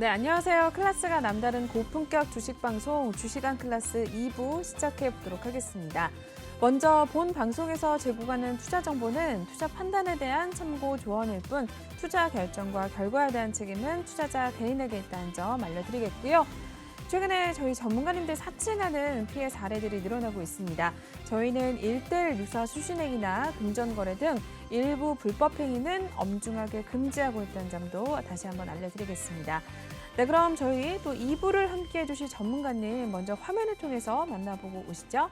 네, 안녕하세요. 클래스가 남다른 고품격 주식 방송 주식한 클래스 2부 시작해 보도록 하겠습니다. 먼저 본 방송에서 제공하는 투자 정보는 투자 판단에 대한 참고 조언일 뿐 투자 결정과 결과에 대한 책임은 투자자 개인에게 있다는 점 알려드리겠고요. 최근에 저희 전문가님들 사칭하는 피해 사례들이 늘어나고 있습니다. 저희는 1:1 유사 수신행위나 금전거래 등 일부 불법 행위는 엄중하게 금지하고 있다는 점도 다시 한번 알려드리겠습니다. 네, 그럼 저희 또 2부를 함께해 주실 전문가님 먼저 화면을 통해서 만나보고 오시죠.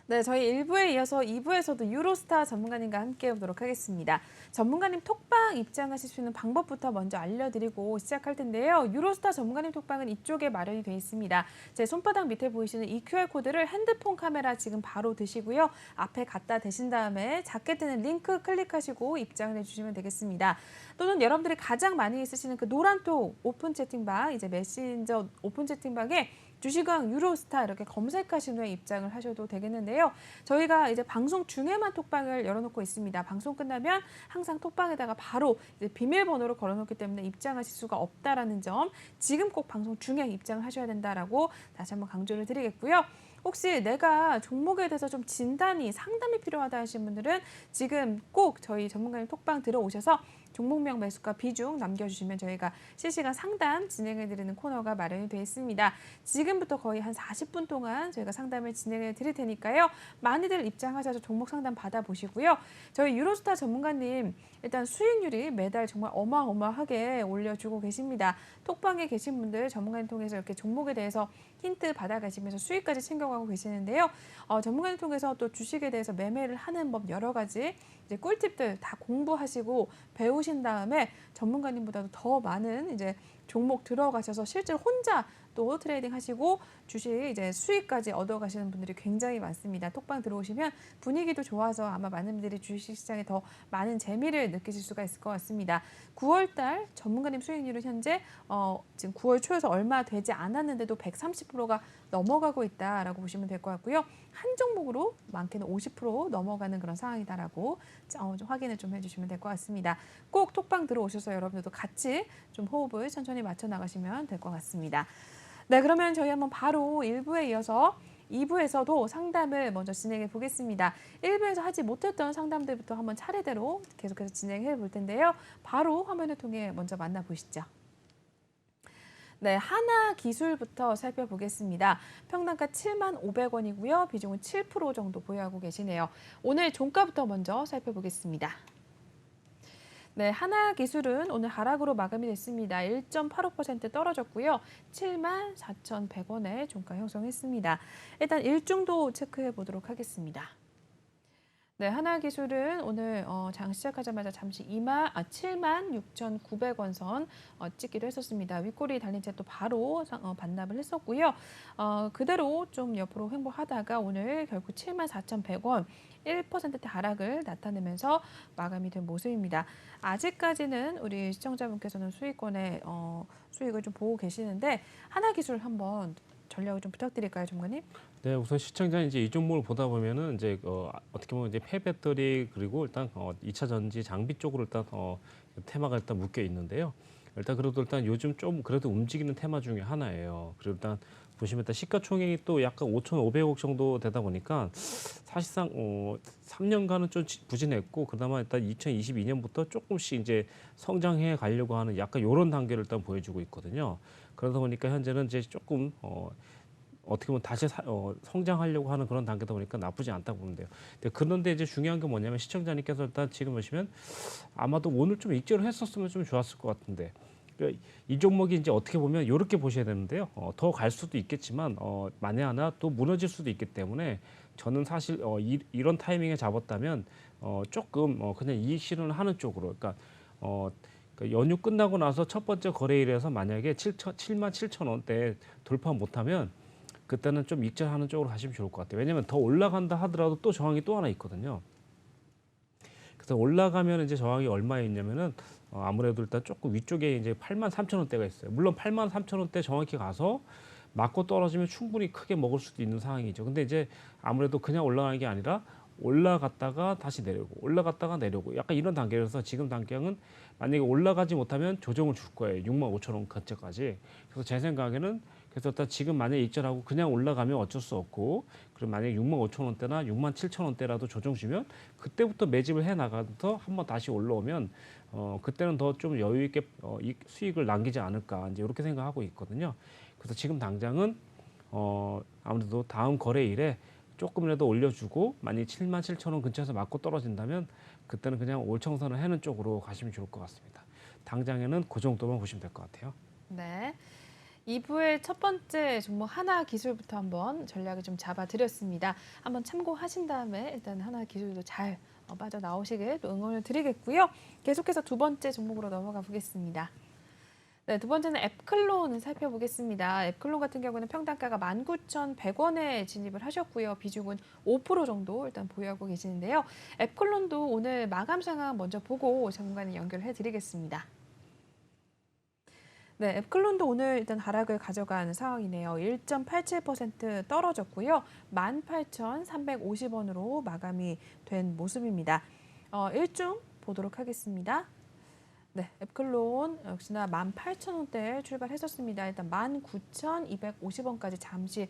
네, 저희 1부에 이어서 2부에서도 유로스타 전문가님과 함께 보도록 하겠습니다. 전문가님 톡방 입장하실 수 있는 방법부터 먼저 알려드리고 시작할 텐데요. 유로스타 전문가님 톡방은 이쪽에 마련이 되어 있습니다. 제 손바닥 밑에 보이시는 이 QR코드를 핸드폰 카메라 지금 바로 드시고요. 앞에 갖다 대신 다음에 작게 뜨는 링크 클릭하시고 입장을 해주시면 되겠습니다. 또는 여러분들이 가장 많이 쓰시는 그 노란톡 오픈 채팅방, 이제 메신저 오픈 채팅방에 주식왕 유로스타 이렇게 검색하신 후에 입장을 하셔도 되겠는데요. 저희가 이제 방송 중에만 톡방을 열어놓고 있습니다. 방송 끝나면 항상 톡방에다가 바로 이제 비밀번호를 걸어놓기 때문에 입장하실 수가 없다라는 점, 지금 꼭 방송 중에 입장을 하셔야 된다라고 다시 한번 강조를 드리겠고요. 혹시 내가 종목에 대해서 좀 진단이 상담이 필요하다 하시는 분들은 지금 꼭 저희 전문가님 톡방 들어오셔서 종목명 매수가 비중 남겨주시면 저희가 실시간 상담 진행해드리는 코너가 마련이 되어 있습니다. 지금부터 거의 한 40분 동안 저희가 상담을 진행해 드릴 테니까요. 많이들 입장하셔서 종목 상담 받아보시고요. 저희 유로스타 전문가님 일단 수익률이 매달 정말 어마어마하게 올려주고 계십니다. 톡방에 계신 분들 전문가님 통해서 이렇게 종목에 대해서 힌트 받아가시면서 수익까지 챙겨가고 계시는데요. 전문가님 통해서 또 주식에 대해서 매매를 하는 법 여러 가지 이제 꿀팁들 다 공부하시고 배우신 다음에 전문가님보다도 더 많은 이제 종목 들어가셔서 실제로 혼자 또 트레이딩 하시고 주식 이제 수익까지 얻어가시는 분들이 굉장히 많습니다. 톡방 들어오시면 분위기도 좋아서 아마 많은 분들이 주식시장에 더 많은 재미를 느끼실 수가 있을 것 같습니다. 9월달 전문가님 수익률은 현재 지금 9월 초에서 얼마 되지 않았는데도 130%가 넘어가고 있다라고 보시면 될 것 같고요. 한 종목으로 많게는 50% 넘어가는 그런 상황이다라고 좀 확인을 좀 해주시면 될 것 같습니다. 꼭 톡방 들어오셔서 여러분들도 같이 좀 호흡을 천천히 맞춰 나가시면 될 것 같습니다. 네, 그러면 저희 한번 바로 1부에 이어서 2부에서도 상담을 먼저 진행해 보겠습니다. 1부에서 하지 못했던 상담들부터 한번 차례대로 계속해서 진행해 볼 텐데요. 바로 화면을 통해 먼저 만나보시죠. 네, 하나기술부터 살펴보겠습니다. 평단가 75,500원이고요. 비중은 7% 정도 보유하고 계시네요. 오늘 종가부터 먼저 살펴보겠습니다. 네, 하나기술은 오늘 하락으로 마감이 됐습니다. 1.85% 떨어졌고요. 74,100원에 종가 형성했습니다. 일단 일중도 체크해 보도록 하겠습니다. 네, 하나기술은 오늘 장 시작하자마자 잠시 76,900원 선 찍기도 했었습니다. 윗꼬리 달린 채 또 바로 반납을 했었고요. 그대로 좀 옆으로 횡보하다가 오늘 결국 74,100원 1%대 하락을 나타내면서 마감이 된 모습입니다. 아직까지는 우리 시청자분께서는 수익권의 수익을 좀 보고 계시는데 하나기술 한번 전략을 좀 부탁드릴까요, 전문가님? 네, 우선 시청자 이제 이 종목을 보다 보면은 이제 어떻게 보면 이제 폐배터리 그리고 일단 2차 전지 장비 쪽으로 일단 테마가 일단 묶여 있는데요. 일단 그래도 일단 요즘 좀 그래도 움직이는 테마 중에 하나예요. 그리고 일단 보시면 일단 시가총액이 또 약간 5,500억 정도 되다 보니까 사실상 3년간은 좀 부진했고 그나마 일단 2022년부터 조금씩 이제 성장해 가려고 하는 약간 이런 단계를 일단 보여주고 있거든요. 그러다 보니까 현재는 이제 조금 어떻게 보면 다시 성장하려고 하는 그런 단계다 보니까 나쁘지 않다고 보면 돼요. 그런데 이제 중요한 게 뭐냐면 시청자님께서 일단 지금 보시면 아마도 오늘 좀 익절을 했었으면 좀 좋았을 것 같은데 그러니까 이 종목이 이제 어떻게 보면 이렇게 보셔야 되는데요. 더 갈 수도 있겠지만 만에 하나 또 무너질 수도 있기 때문에 저는 사실 이런 타이밍에 잡았다면 조금 그냥 이익 실현을 하는 쪽으로 그러니까 연휴 끝나고 나서 첫 번째 거래일에서 만약에 7만 7천 원대 돌파 못하면 그때는 좀 익절하는 쪽으로 가시면 좋을 것 같아요. 왜냐하면 더 올라간다 하더라도 또 저항이 또 하나 있거든요. 그래서 올라가면 이제 저항이 얼마에 있냐면은 아무래도 일단 조금 위쪽에 이제 8만 3천 원대가 있어요. 물론 8만 3천 원대 정확히 가서 맞고 떨어지면 충분히 크게 먹을 수도 있는 상황이죠. 근데 이제 아무래도 그냥 올라가는 게 아니라 올라갔다가 다시 내려오고 올라갔다가 내려오고 약간 이런 단계라서 지금 단계는 만약에 올라가지 못하면 조정을 줄 거예요. 6만 5천 원 근처까지. 그래서 제 생각에는 그래서 일단 지금 만약에 익절하고 그냥 올라가면 어쩔 수 없고 그럼 만약에 6만 5천 원대나 6만 7천 원대라도 조정 주면 그때부터 매집을 해 나가서 한번 다시 올라오면 그때는 더 좀 여유 있게 수익을 남기지 않을까 이제 이렇게 생각하고 있거든요. 그래서 지금 당장은 아무래도 다음 거래일에 조금이라도 올려주고 만약 7만 7천 원 근처에서 맞고 떨어진다면 그때는 그냥 올청산을 해는 쪽으로 가시면 좋을 것 같습니다. 당장에는 그 정도만 보시면 될 것 같아요. 네. 2부의 첫 번째 종목 하나 기술부터 한번 전략을 좀 잡아드렸습니다. 한번 참고하신 다음에 일단 하나 기술도 잘 빠져나오시길 또 응원을 드리겠고요. 계속해서 두 번째 종목으로 넘어가 보겠습니다. 네, 두 번째는 앱클론을 살펴보겠습니다. 앱클론 같은 경우는 평단가가 19,100원에 진입을 하셨고요. 비중은 5% 정도 일단 보유하고 계시는데요. 앱클론도 오늘 마감 상황 먼저 보고 전문가님 연결해 드리겠습니다. 네, 앱클론도 오늘 일단 하락을 가져간 상황이네요. 1.87% 떨어졌고요. 18,350원으로 마감이 된 모습입니다. 일중 보도록 하겠습니다. 네, 앱클론 역시나 18,000원대에 출발했었습니다. 일단 19,250원까지 잠시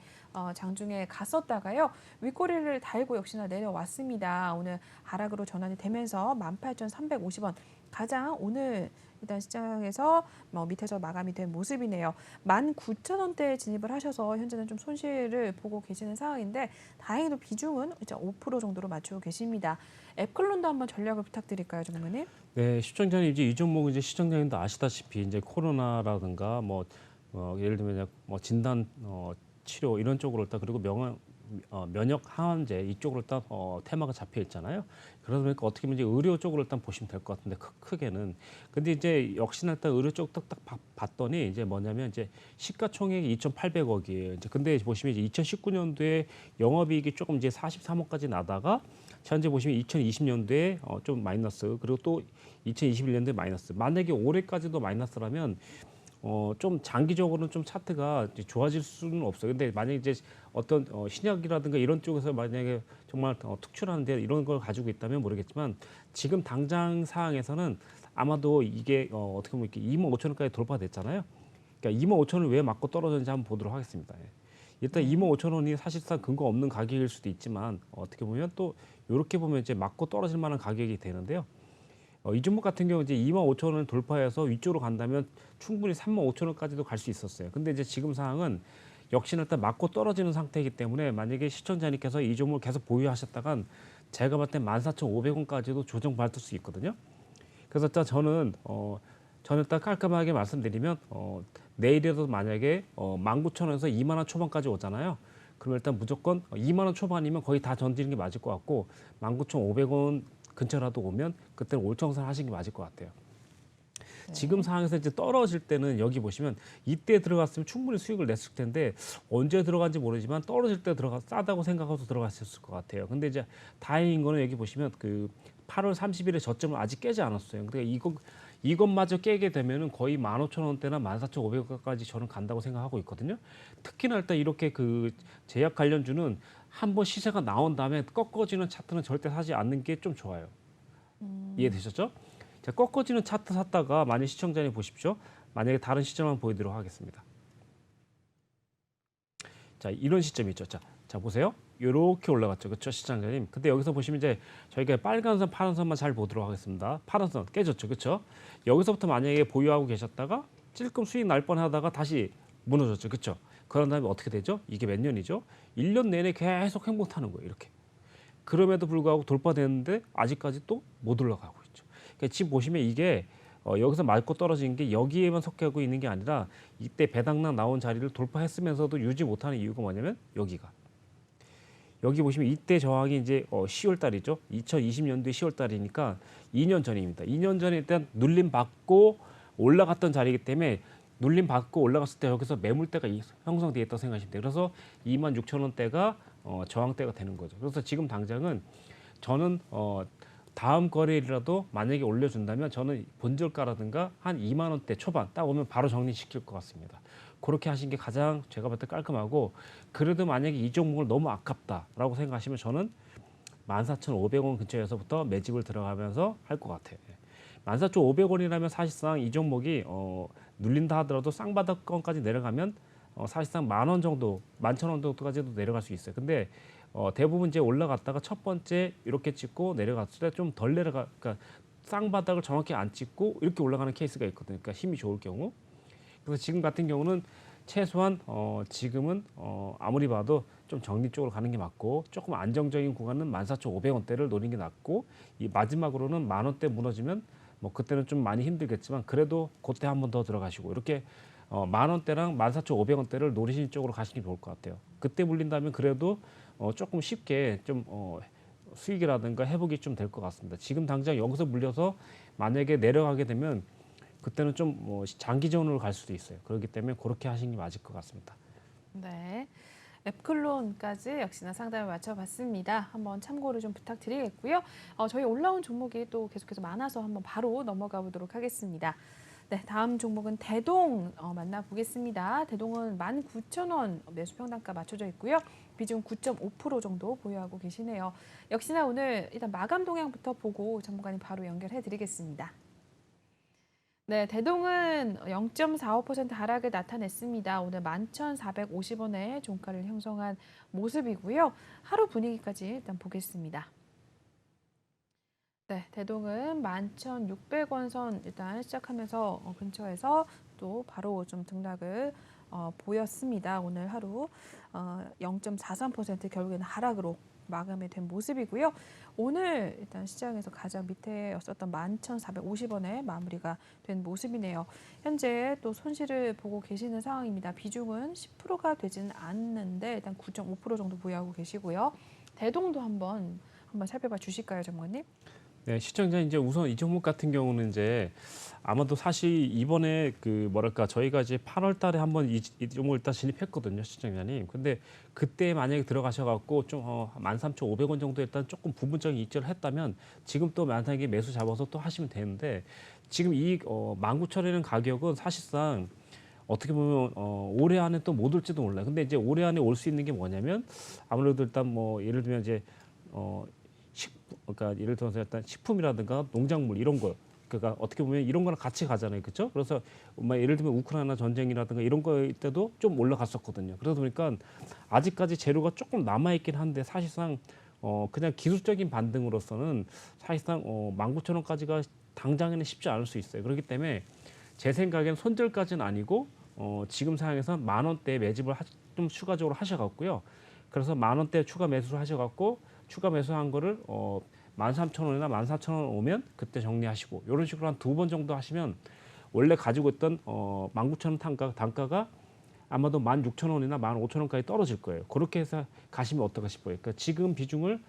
장중에 갔었다가요. 윗꼬리를 달고 역시나 내려왔습니다. 오늘 하락으로 전환이 되면서 18,350원 가장 오늘 일단 시장에서 밑에서 마감이 된 모습이네요. 19,000원대에 진입을 하셔서 현재는 좀 손실을 보고 계시는 상황인데 다행히도 비중은 이제 5% 정도로 맞추고 계십니다. 앱클론도 한번 전략을 부탁드릴까요, 전문가님? 네, 시청자님 이제 이 종목은 이제 시청자님도 아시다시피 이제 코로나라든가 예를 들면 이제 진단 치료 이런 쪽으로 일단 그리고 면역 항암제 이쪽으로 일단 테마가 잡혀 있잖아요. 그러다 보니까 어떻게 보면 이제 의료 쪽으로 일단 보시면 될 것 같은데 크게는. 근데 이제 역시나 일단 의료 쪽 딱딱 봤더니 이제 뭐냐면 이제 시가총액이 2,800억이에요. 이제 근데 보시면 이제 2019년도에 영업이익이 조금 이제 43억까지 나다가 현재 보시면 2020년도에 좀 마이너스 그리고 또 2021년도에 마이너스. 만약에 올해까지도 마이너스라면 좀 장기적으로는 좀 차트가 이제 좋아질 수는 없어요. 근데 만약에 이제 어떤 신약이라든가 이런 쪽에서 만약에 정말 특출한데 이런 걸 가지고 있다면 모르겠지만 지금 당장 상황에서는 아마도 이게 어떻게 보면 이렇게 2만 5천 원까지 돌파됐잖아요. 그러니까 2만 5천 원을 왜 맞고 떨어졌는지 한번 보도록 하겠습니다. 예. 일단 2만 5천 원이 사실상 근거 없는 가격일 수도 있지만 어떻게 보면 또 이렇게 보면 이제 맞고 떨어질 만한 가격이 되는데요. 이 종목 같은 경우 이제 2만 5천 원을 돌파해서 위쪽으로 간다면 충분히 3만 5천 원까지도 갈 수 있었어요. 근데 이제 지금 상황은 역시나 일단 맞고 떨어지는 상태이기 때문에 만약에 시청자님께서 이 종목을 계속 보유하셨다간 제가 봤을 때 14,500원까지도 조정 받을 수 있거든요. 그래서 일단 저는 일단 깔끔하게 말씀드리면 내일이라도 만약에 19,000원에서 2만 원 초반까지 오잖아요. 그럼 일단 무조건 2만 원 초반이면 거의 다 던지는 게 맞을 것 같고 19,500원 근처라도 오면 그때는 올청산 하시는 게 맞을 것 같아요. 네. 지금 상황에서 이제 떨어질 때는 여기 보시면 이때 들어갔으면 충분히 수익을 냈을 텐데 언제 들어간지 모르지만 떨어질 때 싸다고 생각하고 들어갔을 것 같아요. 근데 이제 다행인 거는 여기 보시면 그 8월 30일에 저점을 아직 깨지 않았어요. 그러니까 이것마저 깨게 되면은 거의 15,000원대나 14,500원까지 저는 간다고 생각하고 있거든요. 특히나 일단 이렇게 그 제약 관련주는 한번 시세가 나온 다음에 꺾어지는 차트는 절대 사지 않는 게 좀 좋아요. 이해되셨죠? 자, 꺾어지는 차트 샀다가 만약 시청자님 보십시오. 만약에 다른 시점만 보여드리도록 하겠습니다. 자, 이런 시점이 있죠. 자 보세요. 이렇게 올라갔죠. 그렇죠, 시청자님. 근데 여기서 보시면 이제 저희가 빨간 선, 파란 선만 잘 보도록 하겠습니다. 파란 선 깨졌죠. 그렇죠? 여기서부터 만약에 보유하고 계셨다가 찔끔 수익 날 뻔하다가 다시 무너졌죠. 그렇죠? 그런 다음에 어떻게 되죠? 이게 몇 년이죠? 1년 내내 계속 행보타는 거예요. 이렇게. 그럼에도 불구하고 돌파되는데 아직까지 또 못 올라가고 있죠. 그러니까 지금 보시면 이게 여기서 맞고 떨어진 게 여기에만 속하고 있는 게 아니라 이때 배당락 나온 자리를 돌파했으면서도 유지 못하는 이유가 뭐냐면 여기가. 여기 보시면 이때 저항이 이제 10월 달이죠. 2020년도에 10월 달이니까 2년 전입니다. 2년 전에 일단 눌림 받고 올라갔던 자리이기 때문에 눌림 받고 올라갔을 때 여기서 매물대가 형성되어 있다고 생각하시면 돼요. 그래서 26,000원대가 저항대가 되는 거죠. 그래서 지금 당장은 저는 다음 거래일이라도 만약에 올려준다면 저는 본저가라든가 한 2만 원대 초반 딱 오면 바로 정리시킬 것 같습니다. 그렇게 하신 게 가장 제가 봤을 때 깔끔하고, 그래도 만약에 이 종목을 너무 아깝다라고 생각하시면 저는 14,500원 근처에서부터 매집을 들어가면서 할 것 같아요. 14,500원이라면 사실상 이 종목이 눌린다 하더라도 쌍바닥권까지 내려가면 사실상 10,000원 정도, 11,000원 정도까지도 내려갈 수 있어요. 근데 대부분 이제 올라갔다가 첫 번째 이렇게 찍고 내려갔을 때 좀 덜 그러니까 쌍바닥을 정확히 안 찍고 이렇게 올라가는 케이스가 있거든요. 그러니까 힘이 좋을 경우. 그래서 지금 같은 경우는 최소한 지금은 아무리 봐도 좀 정리 쪽으로 가는 게 맞고, 조금 안정적인 구간은 14,500원대를 노리는 게 낫고, 이 마지막으로는 10,000원대 무너지면 뭐 그때는 좀 많이 힘들겠지만 그래도 그때 한 번 더 들어가시고, 이렇게 10,000원대랑 14,500원대를 노리시는 쪽으로 가시는 게 좋을 것 같아요. 그때 물린다면 그래도 조금 쉽게 좀 수익이라든가 회복이 좀 될 것 같습니다. 지금 당장 여기서 물려서 만약에 내려가게 되면 그때는 좀 장기전으로 갈 수도 있어요. 그렇기 때문에 그렇게 하시는 게 맞을 것 같습니다. 네. 앱클론까지 역시나 상담을 맞춰봤습니다. 한번 참고를 좀 부탁드리겠고요. 저희 올라온 종목이 또 계속해서 많아서 한번 바로 넘어가 보도록 하겠습니다. 네, 다음 종목은 대동 만나보겠습니다. 대동은 19,000원 매수 평단가 맞춰져 있고요. 비중 9.5% 정도 보유하고 계시네요. 역시나 오늘 일단 마감 동향부터 보고 전문가님 바로 연결해 드리겠습니다. 네, 대동은 0.45% 하락을 나타냈습니다. 오늘 11,450원에 종가를 형성한 모습이고요. 하루 분위기까지 일단 보겠습니다. 네, 대동은 11,600원 선 일단 시작하면서 근처에서 또 바로 좀 등락을 보였습니다. 오늘 하루 0.43% 결국에는 하락으로 마감이 된 모습이고요. 오늘 일단 시장에서 가장 밑에였었던 11,450원에 마무리가 된 모습이네요. 현재 또 손실을 보고 계시는 상황입니다. 비중은 10%가 되지는 않는데 일단 9.5% 정도 보유하고 계시고요. 대동도 한번 살펴봐 주실까요, 전문가님? 네, 시청자 이제 우선 이 종목 같은 경우는 이제 아마도 사실 이번에 그 뭐랄까 저희가 이제 8월 달에 한번 이 종목을 일단 진입했거든요, 시청자님. 근데 그때 만약에 들어가셔갖고 좀 13,500원 정도 일단 조금 부분적인 입절을 했다면 지금 또 만약에 매수 잡아서 또 하시면 되는데, 지금 이 19,000원이라는 가격은 사실상 어떻게 보면 올해 안에 또 못 올지도 몰라요. 근데 이제 올해 안에 올 수 있는 게 뭐냐면 아무래도 일단 뭐 예를 들면 이제 그러니까 예를 들어서 일단 식품이라든가 농작물 이런 거, 그러니까 어떻게 보면 이런 거랑 같이 가잖아요, 그렇죠? 그래서 예를 들면 우크라이나 전쟁이라든가 이런 거 때도 좀 올라갔었거든요. 그러다 보니까 아직까지 재료가 조금 남아 있긴 한데 사실상 그냥 기술적인 반등으로서는 사실상 19,000원까지가 당장에는 쉽지 않을 수 있어요. 그렇기 때문에 제 생각엔 손절까지는 아니고 지금 상황에서 10,000원대 매집을 좀 추가적으로 하셔갖고요. 그래서 10,000원대 추가 매수를 하셔갖고 추가 매수한 거를 13,000원이나 14,000원 오면 그때 정리하시고, 이런 식으로 한 2번 정도 하시면 원래 가지고 있던 19,000원 단가가 아마도 16,000원이나 15,000원까지 떨어질 거예요. 그렇게 해서 가시면 어떨까 싶어요. 그러니까 지금 비중을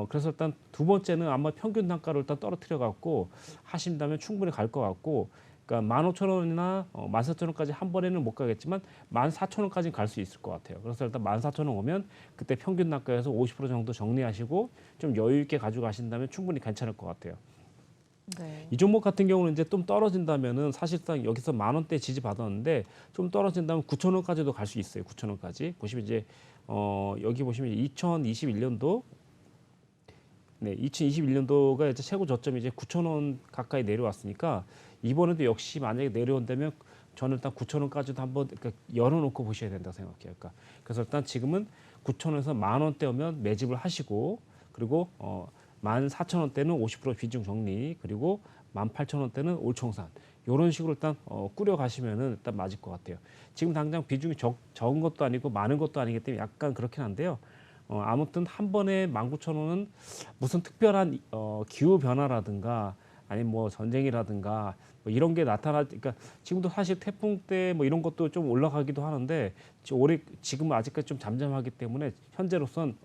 그래서 일단 두 번째는 아마 평균 단가를 일단 떨어뜨려 갖고 하신다면 충분히 갈 것 같고, 그러니까 15,000원이나 14,000원까지 한 번에는 못 가겠지만 14,000원까지는 갈 수 있을 것 같아요. 그래서 일단 14,000원 오면 그때 평균 단가에서 50% 정도 정리하시고 좀 여유 있게 가지고 가신다면 충분히 괜찮을 것 같아요. 네. 이 종목 같은 경우는 이제 좀 떨어진다면은 사실상 여기서 10,000원대 지지 받았는데 좀 떨어진다면 9,000원까지도 갈 수 있어요. 9,000원까지. 보시면 이제 여기 보시면 2021년도 네, 2021년도가 이제 최고 저점이 이제 9,000원 가까이 내려왔으니까 이번에도 역시 만약에 내려온다면 저는 일단 9,000원까지도 한번 그러니까 열어놓고 보셔야 된다고 생각해요. 그러니까 그래서 일단 지금은 9,000원에서 10,000원대 오면 매집을 하시고, 그리고 14,000원대는 50% 비중 정리, 그리고 18,000원대는 올청산, 이런 식으로 일단 꾸려 가시면은 일단 맞을 것 같아요. 지금 당장 비중이 적은 것도 아니고 많은 것도 아니기 때문에 약간 그렇긴 한데요. 아무튼 한 번에 19,000원은 무슨 특별한 기후 변화라든가 아니면 뭐 전쟁이라든가 뭐 이런 게 그러니까 지금도 사실 태풍 때 뭐 이런 것도 좀 올라가기도 하는데 지금은 아직까지 좀 잠잠하기 때문에 현재로선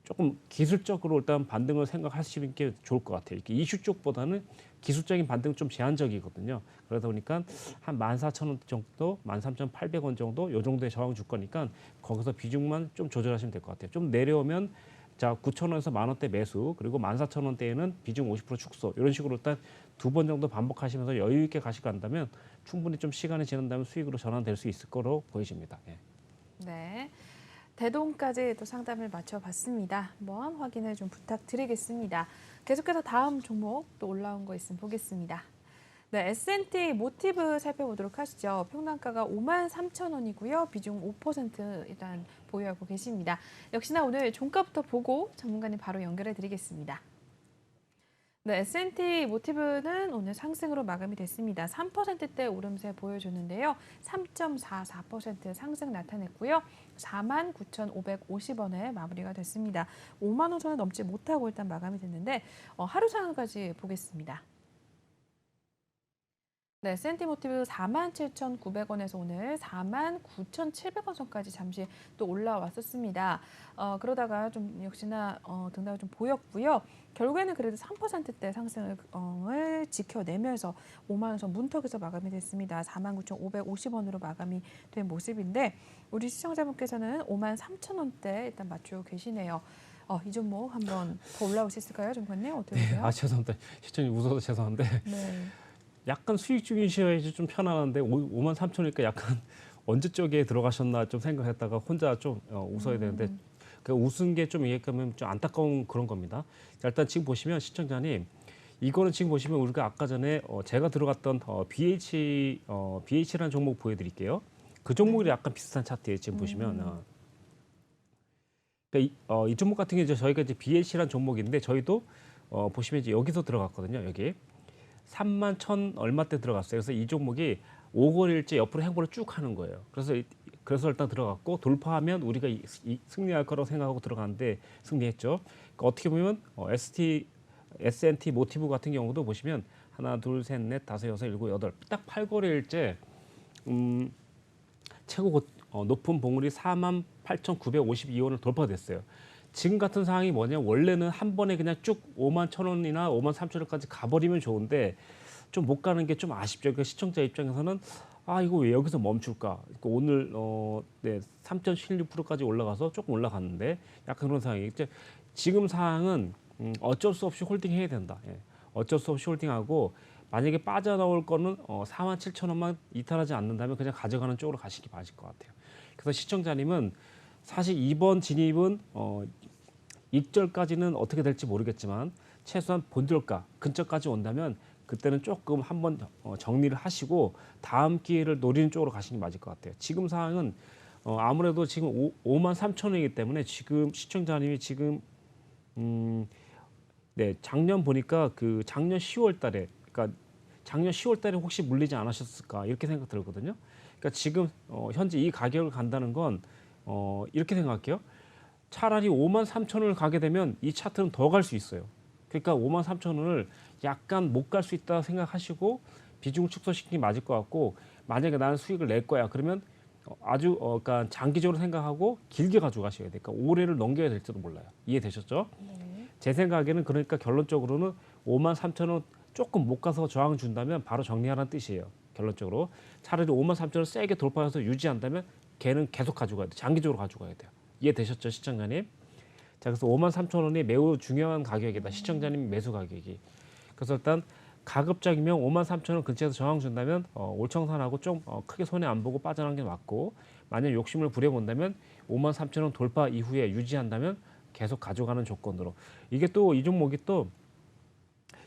조금 기술적으로 일단 반등을 생각하시는 게 좋을 것 같아요. 이렇게 이슈 쪽보다는 기술적인 반등은 좀 제한적이거든요. 그러다 보니까 한 14,000원 정도, 13,800원 정도 요 정도의 저항 줄 거니까 거기서 비중만 좀 조절하시면 될 것 같아요. 좀 내려오면 자 9,000원에서 10,000원대 매수, 그리고 14,000원대에는 비중 50% 축소, 이런 식으로 일단 2번 정도 반복하시면서 여유 있게 가시고 간다면 충분히 좀 시간이 지난다면 수익으로 전환될 수 있을 거로 보여집니다. 예. 네. 대동까지 또 상담을 마쳐봤습니다. 한번 확인을 좀 부탁드리겠습니다. 계속해서 다음 종목 또 올라온 거 있으면 보겠습니다. 네, S&T 모티브 살펴보도록 하시죠. 평단가가 53,000원이고요. 비중 5% 일단 보유하고 계십니다. 역시나 오늘 종가부터 보고 전문가님 바로 연결해 드리겠습니다. 네, S&T 모티브는 오늘 상승으로 마감이 됐습니다. 3%대 오름세 보여줬는데요. 3.44% 상승 나타냈고요. 49,550원에 마무리가 됐습니다. 5만 원 선을 넘지 못하고 일단 마감이 됐는데 하루 상황까지 보겠습니다. 네, 센티모티브 47,900원에서 오늘 49,700원 선까지 잠시 또 올라왔었습니다. 그러다가 좀 역시나 등락을 좀 보였고요. 결국에는 그래도 3%대 상승을 지켜내면서 5만 원 선 문턱에서 마감이 됐습니다. 49,550원으로 마감이 된 모습인데 우리 시청자분께서는 53,000원대 일단 맞추고 계시네요. 이 종목 한번 더 올라올 수 있을까요, 정관님? 어떻게 네, 보세요? 죄송합니다. 시청님 웃어서 죄송한데 네. 약간 수익 중이셔야지 좀 편안한데 53,000원이니까 약간 언제 쪽에 들어가셨나 좀 생각했다가 혼자 좀 웃어야 되는데 그 웃은 게 좀 이해가면 좀 안타까운 그런 겁니다. 자, 일단 지금 보시면 시청자님, 이거는 지금 보시면 우리가 아까 전에 제가 들어갔던 BH라는 종목 보여드릴게요. 그 종목이 약간 비슷한 차트예요. 지금 보시면 그러니까 이 종목 같은 경우 이제 저희가 이제 BH라는 종목인데 저희도 보시면 이제 여기서 들어갔거든요. 여기 31,000 얼마 때 들어갔어요. 그래서 이 종목이 5거래일째 옆으로 행보를 쭉 하는 거예요. 그래서 일단 들어갔고 돌파하면 우리가 승리할 거라고 생각하고 들어갔는데 승리했죠. 그러니까 어떻게 보면 S&T 모티브 같은 경우도 보시면 하나, 둘, 셋, 넷, 다섯, 여섯, 일곱, 여덟 딱 8거래일째 최고 높은 봉우리 48,952원을 돌파됐어요. 지금 같은 상황이 뭐냐, 원래는 한 번에 그냥 쭉 51,000원이나 53,000원까지 가버리면 좋은데 좀 못 가는 게 좀 아쉽죠. 그러니까 시청자 입장에서는 이거 왜 여기서 멈출까? 그러니까 오늘 3.16%까지 올라가서 조금 올라갔는데 약간 그런 상황이 있죠. 지금 상황은 어쩔 수 없이 홀딩해야 된다. 예. 어쩔 수 없이 홀딩하고 만약에 빠져나올 거는 47,000원만 이탈하지 않는다면 그냥 가져가는 쪽으로 가시기 맞을 것 같아요. 그래서 시청자님은 사실 이번 진입은 익절까지는 어떻게 될지 모르겠지만 최소한 본절가 근처까지 온다면 그때는 조금 한번 정리를 하시고 다음 기회를 노리는 쪽으로 가시는 게 맞을 것 같아요. 지금 상황은 아무래도 지금 53,000원이기 때문에 지금 시청자님이 지금 네, 작년 보니까 그 작년 10월 달에 그러니까 작년 10월 달에 혹시 물리지 않으셨을까 이렇게 생각 들거든요. 그러니까 지금 현재 이 가격을 간다는 건 이렇게 생각할게요. 차라리 53,000원을 가게 되면 이 차트는 더 갈 수 있어요. 그러니까 53,000원을 약간 못 갈 수 있다 생각하시고 비중을 축소시키는 게 맞을 것 같고, 만약에 나는 수익을 낼 거야 그러면 아주 그러니까 장기적으로 생각하고 길게 가져가셔야 돼요. 그러니까 올해를 넘겨야 될지도 몰라요. 이해되셨죠? 네. 제 생각에는 그러니까 결론적으로는 53,000원 조금 못 가서 저항 준다면 바로 정리하라는 뜻이에요. 결론적으로 차라리 53,000원 세게 돌파해서 유지한다면 걔는 계속 가져가야 돼요. 장기적으로 가져가야 돼요. 이해되셨죠, 시청자님? 자, 그래서 53,000원이 매우 중요한 가격이다. 시청자님 매수 가격이. 그래서 일단 가급적이면 53,000원 근처에서 저항 준다면 올청산하고 좀 크게 손해 안 보고 빠져나가는 게 맞고, 만약 욕심을 부려본다면 53,000원 돌파 이후에 유지한다면 계속 가져가는 조건으로. 이게 또 이 종목이 또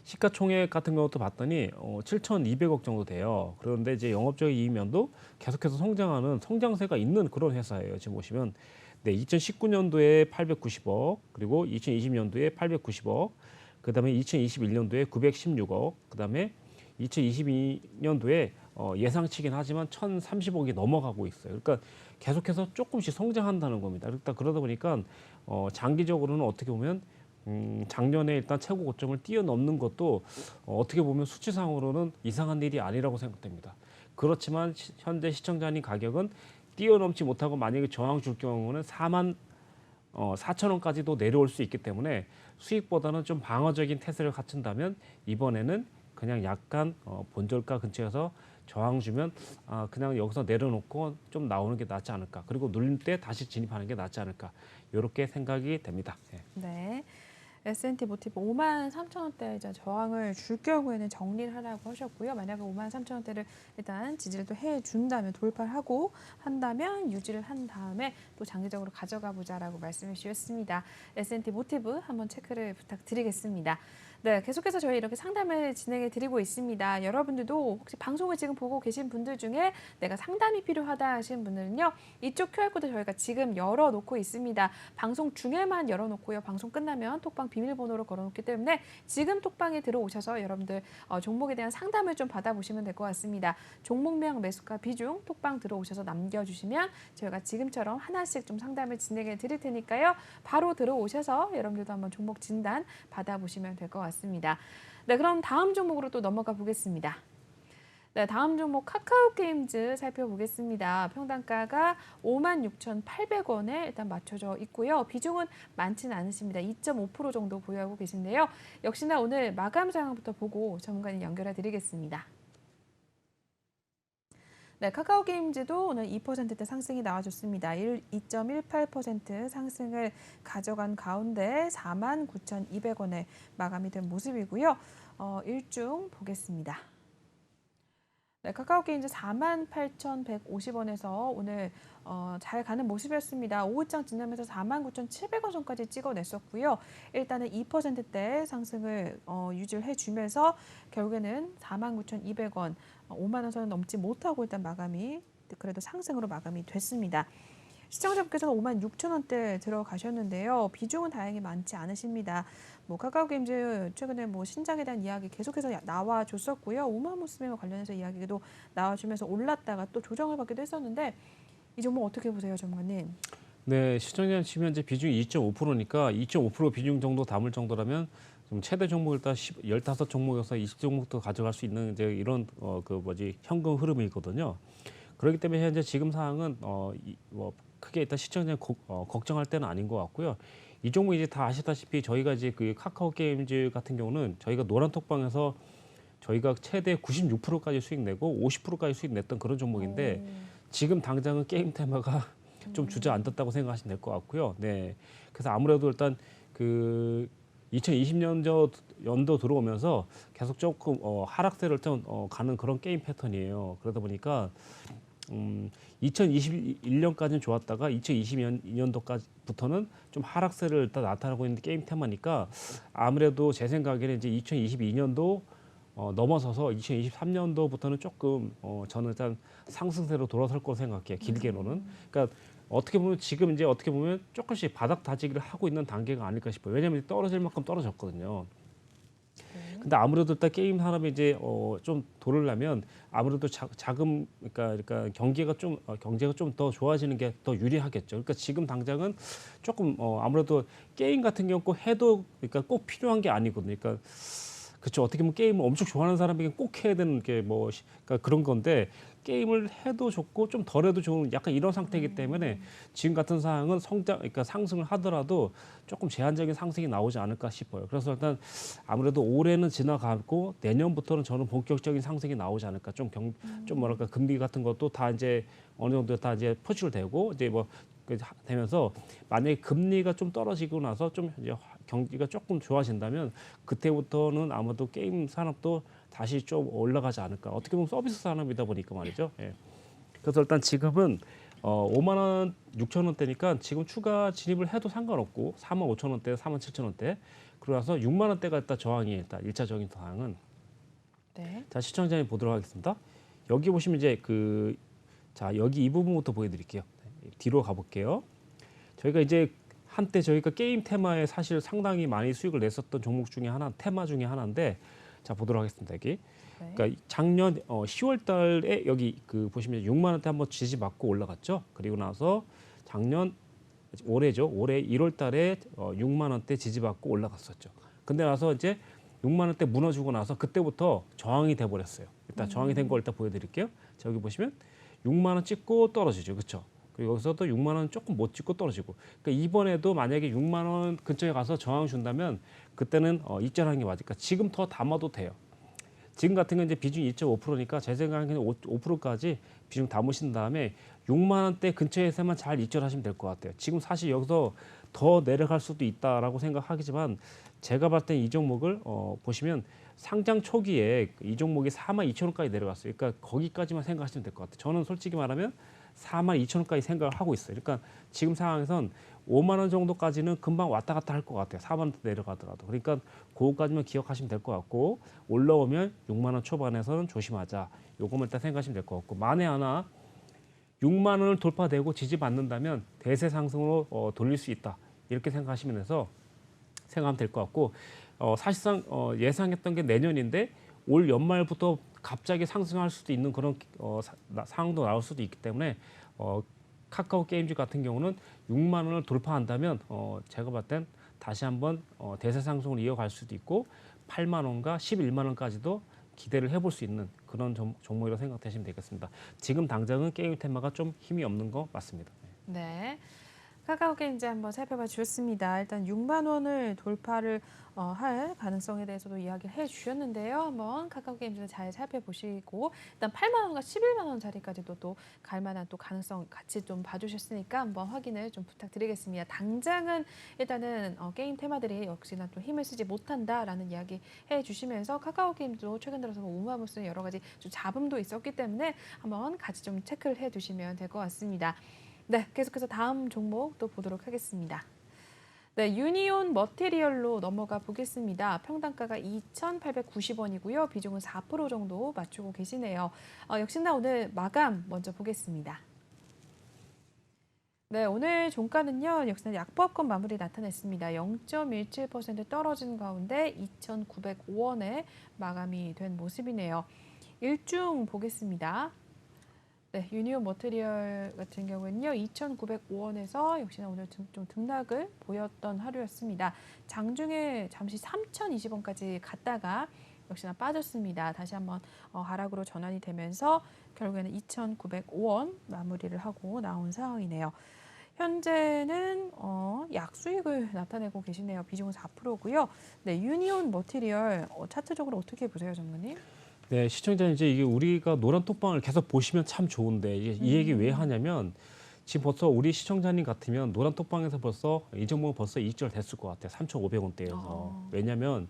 시가총액 같은 것도 봤더니 7,200억 정도 돼요. 그런데 이제 영업적인 이익면도 계속해서 성장하는 성장세가 있는 그런 회사예요. 지금 보시면 2019년도에 890억, 그리고 2020년도에 890억, 그다음에 2021년도에 916억, 그다음에 2022년도에 예상치긴 하지만 1,030억이 넘어가고 있어요. 그러니까 계속해서 조금씩 성장한다는 겁니다. 일단 그러다 보니까 장기적으로는 어떻게 보면 작년에 일단 최고 고점을 뛰어넘는 것도 어떻게 보면 수치상으로는 이상한 일이 아니라고 생각됩니다. 그렇지만 현재 시청자님 가격은 뛰어넘지 못하고 만약에 저항 줄 경우는 4천 원까지도 내려올 수 있기 때문에 수익보다는 좀 방어적인 태세를 갖춘다면 이번에는 그냥 약간 본절가 근처에서 저항 주면 그냥 여기서 내려놓고 좀 나오는 게 낫지 않을까. 그리고 눌릴 때 다시 진입하는 게 낫지 않을까. 이렇게 생각이 됩니다. 예. 네. S&T 모티브 5만 3천 원대 이제 저항을 줄 경우에는 정리를 하라고 하셨고요. 만약에 5만 3천 원대를 일단 지지를 또 해준다면 돌파를 하고 한다면 유지를 한 다음에 또 장기적으로 가져가 보자라고 말씀해 주셨습니다. S&T 모티브 한번 체크를 부탁드리겠습니다. 네, 계속해서 저희 이렇게 상담을 진행해 드리고 있습니다. 여러분들도 혹시 방송을 지금 보고 계신 분들 중에 내가 상담이 필요하다 하시는 분들은요. 이쪽 QR코드 저희가 지금 열어놓고 있습니다. 방송 중에만 열어놓고요. 방송 끝나면 톡방 비밀번호로 걸어놓기 때문에 지금 톡방에 들어오셔서 여러분들 종목에 대한 상담을 좀 받아보시면 될 것 같습니다. 종목명, 매수가, 비중 톡방 들어오셔서 남겨주시면 저희가 지금처럼 하나씩 좀 상담을 진행해 드릴 테니까요. 바로 들어오셔서 여러분들도 한번 종목 진단 받아보시면 될 것 같습니다. 네, 그럼 다음 종목으로 또 넘어가 보겠습니다. 네, 다음 종목 카카오게임즈 살펴보겠습니다. 평단가가 56,800원에 일단 맞춰져 있고요. 비중은 많지는 않으십니다. 2.5% 정도 보유하고 계신데요. 역시나 오늘 마감 상황부터 보고 전문가님 연결해 드리겠습니다. 네, 카카오게임즈도 오늘 2%대 상승이 나와줬습니다. 2.18% 상승을 가져간 가운데 49,200원에 마감이 된 모습이고요. 일중 보겠습니다. 네, 카카오게임즈 48,150원에서 오늘 잘 가는 모습이었습니다. 오후장 지나면서 49,700원 선까지 찍어냈었고요. 일단은 2%대 상승을 유지를 해주면서 결국에는 49,200원, 5만 원 선을 넘지 못하고 일단 마감이 그래도 상승으로 마감이 됐습니다. 시청자분께서는 56,000원대 들어가셨는데요. 비중은 다행히 많지 않으십니다. 카카오게임즈 최근에 신작에 대한 이야기 계속해서 나와줬었고요. 우마무스메와 관련해서 이야기도 나와주면서 올랐다가 또 조정을 받기도 했었는데 이 종목 어떻게 보세요, 전문가님? 네, 시청자 치면 이제 비중이 2.5%니까 2.5% 비중 정도 담을 정도라면 좀 최대 종목을 일단 15종목에서 20종목도 가져갈 수 있는 이제 이런 현금 흐름이거든요. 그렇기 때문에 현재 지금 상황은 크게 일단 시청자 걱정할 때는 아닌 것 같고요. 이 종목 이제 다 아시다시피 저희가 이제 그 카카오 게임즈 같은 경우는 저희가 노란 톡방에서 저희가 최대 96%까지 수익 내고 50%까지 수익 냈던 그런 종목인데 지금 당장은 게임 테마가 좀 주저앉았다고 생각하시면 될 것 같고요. 네, 그래서 아무래도 일단 그 2020년도 들어오면서 계속 조금 하락세를 좀 가는 그런 게임 패턴이에요. 그러다 보니까 2021년까지는 좋았다가 2022년도까지부터는 좀 하락세를 일단 나타나고 있는 게임 테마니까 아무래도 제 생각에는 이제 2022년도 넘어서서 2023년도부터는 조금 저는 일단 상승세로 돌아설 거로 생각해요. 길게로는. 그러니까 어떻게 보면 지금 이제 어떻게 보면 조금씩 바닥 다지기를 하고 있는 단계가 아닐까 싶어요. 왜냐하면 떨어질 만큼 떨어졌거든요. 근데 아무래도 일단 게임 산업이 이제 좀 돌으려면 아무래도 자금 그러니까 경제가 좀 더 좋아지는 게 더 유리하겠죠. 그러니까 지금 당장은 조금 아무래도 게임 같은 경우 꼭 해도 그러니까 꼭 필요한 게 아니거든요. 그러니까 그렇죠. 어떻게 보면 게임을 엄청 좋아하는 사람에게 꼭 해야 되는 게 그러니까 그런 건데 게임을 해도 좋고 좀 덜해도 좋은 약간 이런 상태이기 때문에 지금 같은 상황은 그러니까 상승을 하더라도 조금 제한적인 상승이 나오지 않을까 싶어요. 그래서 일단 아무래도 올해는 지나가고 내년부터는 저는 본격적인 상승이 나오지 않을까. 좀 뭐랄까 금리 같은 것도 다 이제 어느 정도 다 이제 표출되고 이제 되면서 만약에 금리가 좀 떨어지고 나서 좀 이제 경기가 조금 좋아진다면 그때부터는 아마도 게임 산업도 다시 좀 올라가지 않을까. 어떻게 보면 서비스 산업이다 보니까 말이죠. 예. 그래서 일단 지금은 5만 원, 6천 원대니까 지금 추가 진입을 해도 상관없고 4만 5천 원대, 4만 7천 원대. 그러고 나서 6만 원대가 일단 저항이 일단 1차적인 상황은. 네. 자, 시청자님 보도록 하겠습니다. 여기 보시면 이제 자, 여기 이 부분부터 보여드릴게요. 뒤로 가볼게요. 저희가 이제 한때 저희가 게임 테마에 사실 상당히 많이 수익을 냈었던 종목 중에 테마 중에 하나인데 자 보도록 하겠습니다. 여기 네. 그러니까 작년 10월 달에 여기 그 보시면 6만 원대 한번 지지받고 올라갔죠. 그리고 나서 작년 올해죠. 올해 1월 달에 6만 원대 지지받고 올라갔었죠. 근데 나서 이제 6만 원대 무너지고 나서 그때부터 저항이 돼 버렸어요. 일단 저항이 된 걸 일단 보여 드릴게요. 자, 여기 보시면 6만 원 찍고 떨어지죠. 그렇죠? 그리고 여기서도 6만 원 조금 못 찍고 떨어지고. 그러니까 이번에도 만약에 6만 원 근처에 가서 저항 준다면 그때는 입절하는 게 맞을까? 지금 더 담아도 돼요. 지금 같은 건 이제 비중이 2.5%니까 제 생각에는 5%까지 비중 담으신 다음에 6만 원대 근처에서만 잘 입절하시면 될 것 같아요. 지금 사실 여기서 더 내려갈 수도 있다라고 생각하지만 제가 봤을 때 이 종목을 보시면 상장 초기에 이 종목이 4만 2천 원까지 내려갔어요. 그러니까 거기까지만 생각하시면 될 것 같아요. 저는 솔직히 말하면 4만 2천 원까지 생각을 하고 있어요. 그러니까 지금 상황에선 5만 원 정도까지는 금방 왔다 갔다 할 것 같아요. 4만 원대 내려가더라도. 그러니까 그거까지만 기억하시면 될 것 같고 올라오면 6만 원 초반에서는 조심하자. 요거만 일단 생각하시면 될 것 같고 만에 하나 6만 원을 돌파되고 지지받는다면 대세 상승으로 돌릴 수 있다. 이렇게 생각하시면 해서 생각하면 될 것 같고 사실상 예상했던 게 내년인데 올 연말부터 갑자기 상승할 수도 있는 그런 상황도 나올 수도 있기 때문에 카카오 게임즈 같은 경우는 6만 원을 돌파한다면 제가 봤을 땐 다시 한번 대세 상승을 이어갈 수도 있고 8만 원과 11만 원까지도 기대를 해볼 수 있는 그런 종목이라고 생각하시면 되겠습니다. 지금 당장은 게임 테마가 좀 힘이 없는 거 맞습니다. 네. 카카오 게임즈 한번 살펴봐 주셨습니다. 일단 6만 원을 돌파를 할 가능성에 대해서도 이야기를 해주셨는데요. 한번 카카오 게임즈는 잘 살펴보시고 일단 8만 원과 11만 원 자리까지도 또 갈 만한 또 가능성 같이 좀 봐주셨으니까 한번 확인을 좀 부탁드리겠습니다. 당장은 일단은 게임 테마들이 역시나 또 힘을 쓰지 못한다라는 이야기 해주시면서 카카오 게임즈도 최근 들어서 우마무스 여러 가지 좀 잡음도 있었기 때문에 한번 같이 좀 체크를 해두시면 될 것 같습니다. 네, 계속해서 다음 종목 또 보도록 하겠습니다. 네, 유니온 머티리얼로 넘어가 보겠습니다. 평단가가 2,890원이고요. 비중은 4% 정도 맞추고 계시네요. 역시나 오늘 마감 먼저 보겠습니다. 네, 오늘 종가는요. 역시나 약보합권 마무리 나타냈습니다. 0.17% 떨어진 가운데 2,905원에 마감이 된 모습이네요. 일중 보겠습니다. 네, 유니온 머티리얼 같은 경우는요 2,905원에서 역시나 오늘 좀 등락을 보였던 하루였습니다. 장중에 잠시 3,020원까지 갔다가 역시나 빠졌습니다. 다시 한번 하락으로 전환이 되면서 결국에는 2,905원 마무리를 하고 나온 상황이네요. 현재는 약수익을 나타내고 계시네요. 비중은 4%고요. 네, 유니온 머티리얼 차트적으로 어떻게 보세요, 전문님? 네, 시청자님 이제 이게 우리가 노란 톡방을 계속 보시면 참 좋은데 이 얘기 왜 하냐면 지금 벌써 우리 시청자님 같으면 노란 톡방에서 벌써 이 종목 벌써 이익절 됐을 것 같아요. 3,500원대여서. 왜냐면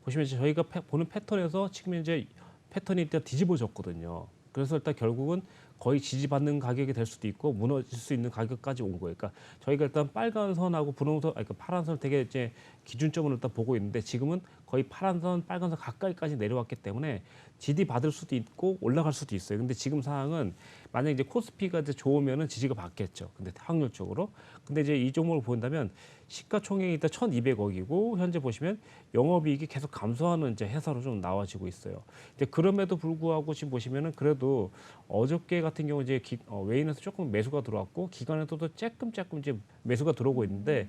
보시면 이제 저희가 보는 패턴에서 지금 이제 패턴이 일단 뒤집어졌거든요. 그래서 일단 결국은 거의 지지받는 가격이 될 수도 있고 무너질 수 있는 가격까지 온 거예요. 그러니까 저희가 일단 빨간 선하고 분홍선, 그러니까 파란 선을 되게 이제 기준점을 일단 보고 있는데 지금은 거의 파란 선, 빨간 선 가까이까지 내려왔기 때문에 지지 받을 수도 있고 올라갈 수도 있어요. 근데 지금 상황은 만약 이제 코스피가 이제 좋으면은 지지가 받겠죠. 근데 확률적으로. 근데 이제 이 종목을 본다면 시가총액이 일단 1,200억이고 현재 보시면 영업이익이 계속 감소하는 이제 해사로 좀 나와지고 있어요. 이제 그럼에도 불구하고 지금 보시면은 그래도 어저께 같은 경우 이제 외인에서 조금 매수가 들어왔고 기관에서도 조금 이제 매수가 들어오고 있는데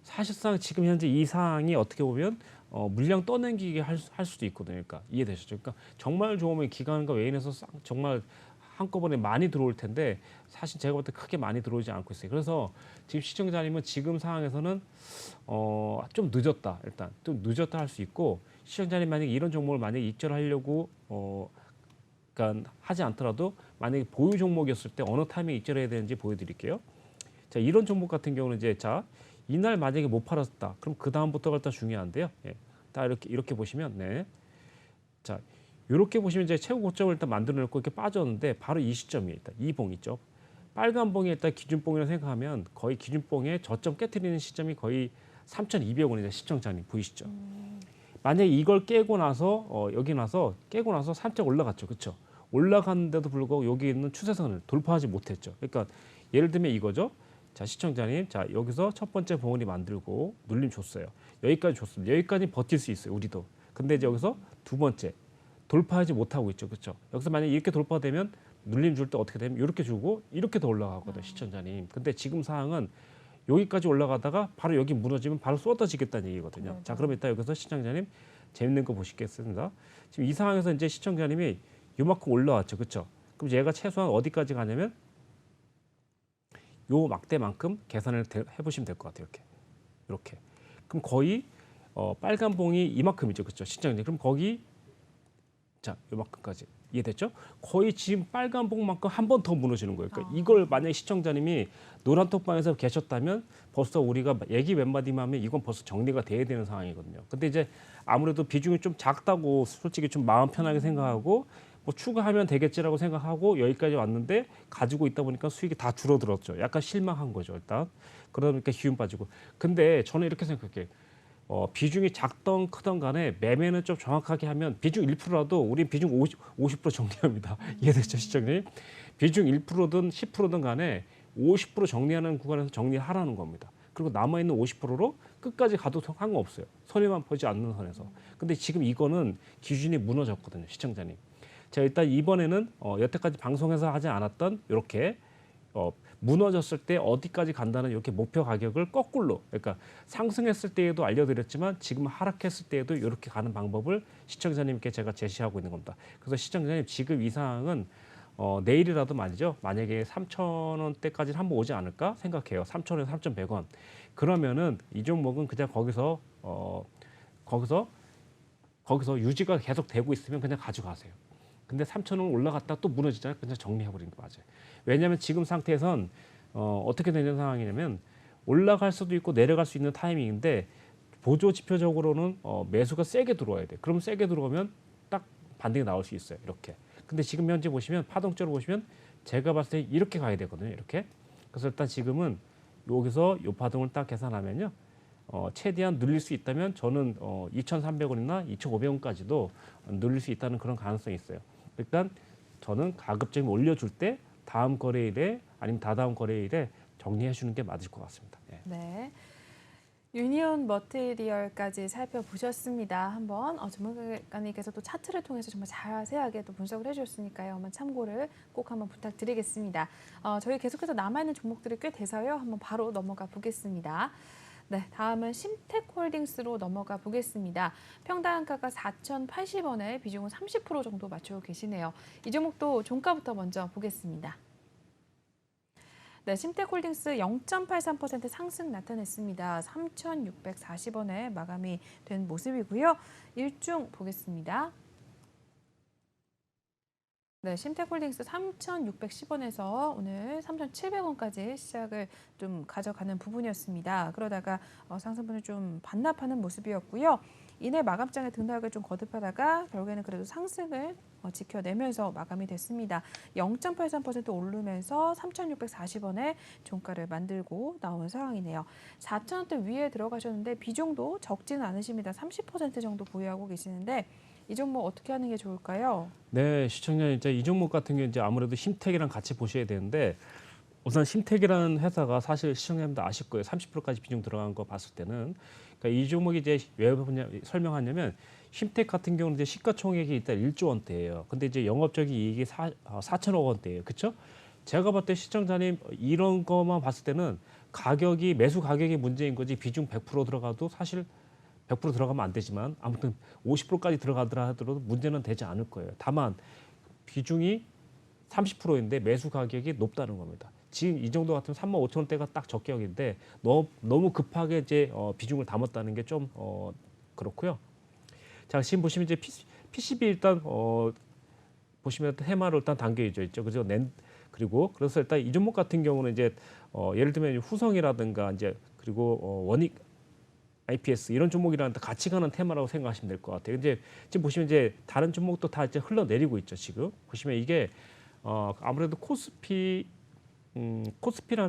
사실상 지금 현재 이 상황이 어떻게 보면 물량 떠넘기게 할 수도 있거든요. 그러니까 이해되시죠? 그러니까 정말 좋으면 기관과 외인에서 정말 한꺼번에 많이 들어올 텐데 사실 제가 볼 때 크게 많이 들어오지 않고 있어요. 그래서 지금 시청자님은 지금 상황에서는 좀 늦었다. 일단 좀 늦었다 할 수 있고 시청자님 만약에 이런 종목을 만약에 입절하려고 그러니까 하지 않더라도 만약에 보유 종목이었을 때 어느 타이밍에 입절해야 되는지 보여드릴게요. 자, 이런 종목 같은 경우는 이제 자 이날 만약에 못 팔았다. 그럼 그 다음부터가 일단 중요한데요. 예. 다 이렇게 보시면 네. 자, 이렇게 보시면 이제 최고 고점을 일단 만들어 놓고 이렇게 빠졌는데 바로 이 시점이에요. 일단 이 봉 있죠. 빨간 봉이 일단 기준봉이라고 생각하면 거의 기준봉의 저점 깨트리는 시점이 거의 3,200원이죠. 시청자님 보이시죠? 만약에 이걸 깨고 나서 여기 나서 깨고 나서 살짝 올라갔죠. 그렇죠? 올라갔는데도 불구하고 여기 있는 추세선을 돌파하지 못했죠. 그러니까 예를 들면 이거죠. 자, 시청자님, 자 여기서 첫 번째 봉우리 만들고 눌림 줬어요. 여기까지 줬습니다. 여기까지 버틸 수 있어요, 우리도. 근데 이제 여기서 두 번째 돌파하지 못하고 있죠. 그렇죠? 여기서 만약에 이렇게 돌파되면 눌림 줄 때 어떻게 되면 이렇게 주고 이렇게 더 올라가거든요. 시청자님. 근데 지금 상황은 여기까지 올라가다가 바로 여기 무너지면 바로 쏟아지겠다는 얘기거든요. 네, 자, 네. 그럼 이따 여기서 시청자님 재밌는 거 보시겠습니다. 지금 이 상황에서 이제 시청자님이 요만큼 올라왔죠. 그렇죠? 그럼 얘가 최소한 어디까지 가냐면 요 막대만큼 계산을 해보시면 될 것 같아요. 이렇게. 그럼 거의 빨간 봉이 이만큼이죠. 그렇죠? 시청자님. 그럼 거기 자, 요만큼까지. 이해됐죠? 거의 지금 빨간 봉만큼 한 번 더 무너지는 거예요. 그러니까 이걸 만약에 시청자님이 노란 톡방에서 계셨다면 벌써 우리가 얘기 몇 마디만 하면 이건 벌써 정리가 돼야 되는 상황이거든요. 근데 이제 아무래도 비중이 좀 작다고 솔직히 좀 마음 편하게 생각하고 뭐 추가하면 되겠지라고 생각하고 여기까지 왔는데 가지고 있다 보니까 수익이 다 줄어들었죠. 약간 실망한 거죠, 일단. 그러니까 기운 빠지고. 근데 저는 이렇게 생각해요. 비중이 작던 크던 간에 매매는 좀 정확하게 하면 비중 1%라도 우린 비중 50% 정리합니다. 이해됐죠, 시청자님? 비중 1%든 10%든 간에 50% 정리하는 구간에서 정리하라는 겁니다. 그리고 남아있는 50%로 끝까지 가도 상관없어요. 손해만 보지 않는 선에서. 근데 지금 이거는 기준이 무너졌거든요, 시청자님. 자, 일단 이번에는 여태까지 방송에서 하지 않았던 이렇게 무너졌을 때 어디까지 간다는 이렇게 목표 가격을 거꾸로, 그러니까 상승했을 때에도 알려드렸지만 지금 하락했을 때에도 이렇게 가는 방법을 시청자님께 제가 제시하고 있는 겁니다. 그래서 시청자님 지금 이 상황은 내일이라도 말이죠. 만약에 3,000원대까지 한번 오지 않을까 생각해요. 3,000원에서 3,100원. 그러면은 이 종목은 그냥 거기서 유지가 계속 되고 있으면 그냥 가져가세요. 근데 3,000원 올라갔다 또 무너지잖아요. 그냥 정리해버리는 게 맞아요. 왜냐하면 지금 상태에선 어떻게 되는 상황이냐면 올라갈 수도 있고 내려갈 수 있는 타이밍인데 보조 지표적으로는 매수가 세게 들어와야 돼. 그럼 세게 들어오면 딱 반등이 나올 수 있어요. 이렇게. 근데 지금 현재 보시면 파동적으로 보시면 제가 봤을 때 이렇게 가야 되거든요. 이렇게. 그래서 일단 지금은 여기서 요 파동을 딱 계산하면요. 최대한 늘릴 수 있다면 저는 2,300원이나 2,500원까지도 늘릴 수 있다는 그런 가능성이 있어요. 일단 저는 가급적이면 올려줄 때 다음 거래일에 아니면 다다음 거래일에 정리해 주는 게 맞을 것 같습니다. 예. 네. 유니온 머티리얼까지 살펴보셨습니다. 한번 전문가님께서 또 차트를 통해서 정말 자세하게 또 분석을 해주셨으니까요. 한번 참고를 꼭 한번 부탁드리겠습니다. 저희 계속해서 남아있는 종목들이 꽤 돼서요. 한번 바로 넘어가 보겠습니다. 네, 다음은 심텍홀딩스로 넘어가 보겠습니다. 평단가가 4,080원에 비중은 30% 정도 맞추고 계시네요. 이 종목도 종가부터 먼저 보겠습니다. 네, 심텍홀딩스 0.83% 상승 나타냈습니다. 3,640원에 마감이 된 모습이고요. 일중 보겠습니다. 네, 심텍홀딩스 3,610원에서 오늘 3,700원까지 시작을 좀 가져가는 부분이었습니다. 그러다가 상승분을 좀 반납하는 모습이었고요. 이내 마감장에 등락을 좀 거듭하다가 결국에는 그래도 상승을 지켜내면서 마감이 됐습니다. 0.83% 오르면서 3,640원에 종가를 만들고 나온 상황이네요. 4,000원대 위에 들어가셨는데 비중도 적지는 않으십니다. 30% 정도 보유하고 계시는데 이 종목 어떻게 하는 게 좋을까요? 네, 시청자 이제 이 종목 같은 경우 이제 아무래도 심텍이랑 같이 보셔야 되는데 우선 심텍이라는 회사가 사실 시청자님도 아실 거예요. 30%까지 비중 들어간 거 봤을 때는 그러니까 이 종목이 이제 왜 설명하냐면 심텍 같은 경우는 이제 시가총액이 일단 1조 원대예요. 근데 이제 영업적인 이익이 4천억 원대예요. 그렇죠? 제가 봤을 때 시청자님 이런 거만 봤을 때는 가격이 매수 가격이 문제인 거지 비중 100% 들어가도 사실 100% 들어가면 안 되지만 아무튼 50%까지 들어가더라 하더라도 문제는 되지 않을 거예요. 다만 비중이 30%인데 매수 가격이 높다는 겁니다. 지금 이 정도 같으면 35,000원대가 딱 적격인데 너무 급하게 이제 비중을 담았다는 게 좀 그렇고요. 자, 지금 보시면 이제 PCB 일단 보시면 테마로 일단 담겨 있죠. 그죠? 그리고 그래서 일단 이 종목 같은 경우는 이제 예를 들면 후성이라든가 이제 그리고 원익 IPS 이런 종목이랑 같이 가는 테마라고 생각하시면 될 것 같아요. 이제 지금 보시면 이제 다른 종목도 다 이제 흘러내리고 있죠. 지금 보시면 이게 아무래도 코스피랑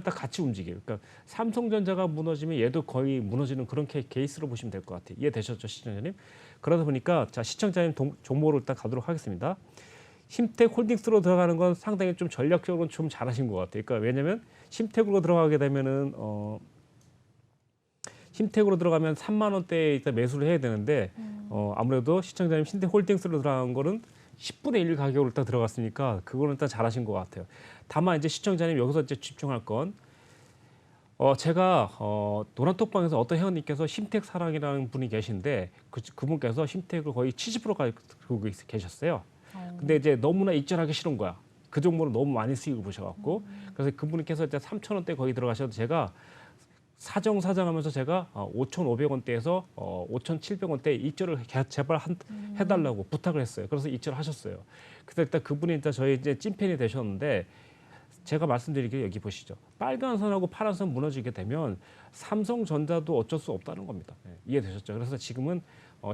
딱 같이 움직여요. 그러니까 삼성전자가 무너지면 얘도 거의 무너지는 그런 케이스로 보시면 될 것 같아요. 이해되셨죠, 시청자님? 그러다 보니까 자 시청자님 종목으로 일단 가도록 하겠습니다. 심텍홀딩스로 들어가는 건 상당히 좀 전략적으로 좀 잘하신 것 같아요. 그러니까 왜냐하면 심텍으로 들어가게 되면은 신택으로 들어가면 3만 원대에 일단 매수를 해야 되는데 아무래도 시청자님 신택홀딩스로 들어간 거는 10분의 1 가격으로 일단 들어갔으니까 그거는 일단 잘하신 것 같아요. 다만 이제 시청자님 여기서 이제 집중할 건 제가 노란톡방에서 어떤 회원님께서 심택 사랑이라는 분이 계신데 그분께서 심택을 거의 70% 가지고 계셨어요. 근데 이제 너무나 익절하기 싫은 거야. 그 종목을 너무 많이 수익을 보셔갖고 그래서 그분께서 이제 3,000원대 거의 들어가셔도 제가 사정하면서 제가 5,500원대에서 5,700원대 입절을 제발 해달라고 부탁을 했어요. 그래서 입절하셨어요. 그래서 일단 그분이 일단 저희 이제 찐팬이 되셨는데 제가 말씀드리기를 여기 보시죠. 빨간 선하고 파란 선 무너지게 되면 삼성전자도 어쩔 수 없다는 겁니다. 이해되셨죠? 그래서 지금은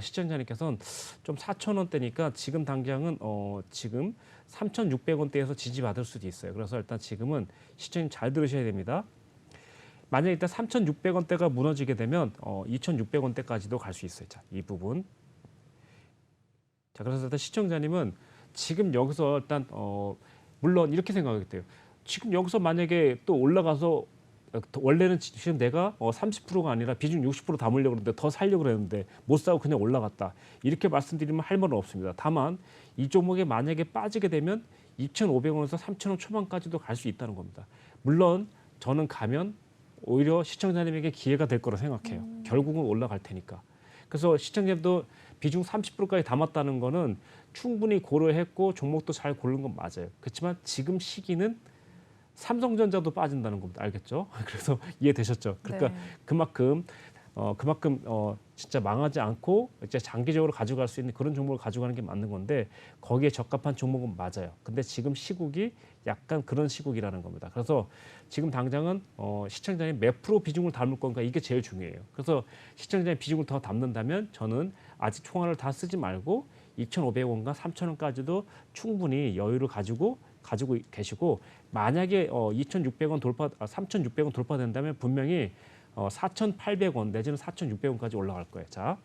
시청자님께서는 좀 4,000원대니까 지금 당장은 지금 3,600원대에서 지지받을 수도 있어요. 그래서 일단 지금은 시청자님 잘 들으셔야 됩니다. 만약에 일단 3,600원대가 무너지게 되면 2,600원대까지도 갈 수 있어요. 자, 이 부분. 자, 그래서 일단 시청자님은 지금 여기서 일단 물론 이렇게 생각하겠대요. 지금 여기서 만약에 또 올라가서 원래는 지금 내가 30%가 아니라 비중 60% 담으려고 그러는데 더 살려고 그랬는데 못 사고 그냥 올라갔다. 이렇게 말씀드리면 할 말은 없습니다. 다만 이 종목에 만약에 빠지게 되면 2,500원에서 3,000원 초반까지도 갈 수 있다는 겁니다. 물론 저는 가면 오히려 시청자님에게 기회가 될 거라 생각해요. 결국은 올라갈 테니까. 그래서 시청자님도 비중 30%까지 담았다는 거는 충분히 고려했고 종목도 잘 고른 건 맞아요. 그렇지만 지금 시기는 삼성전자도 빠진다는 겁니다. 알겠죠? 그래서 이해되셨죠? 그러니까 네. 그만큼 진짜 망하지 않고 이제 장기적으로 가져갈 수 있는 그런 종목을 가져가는 게 맞는 건데 거기에 적합한 종목은 맞아요. 근데 지금 시국이 약간 그런 시국이라는 겁니다. 그래서 지금 당장은 시청자님 몇 프로 비중을 담을 건가 이게 제일 중요해요. 그래서 시청자님 비중을 더 담는다면 저는 아직 총알을 다 쓰지 말고 2,500원과 3,000원까지도 충분히 여유를 가지고 계시고 만약에 2,600원 3,600원 돌파된다면 분명히 4,800원 내지는 4,600원까지 올라갈 거예요. 자,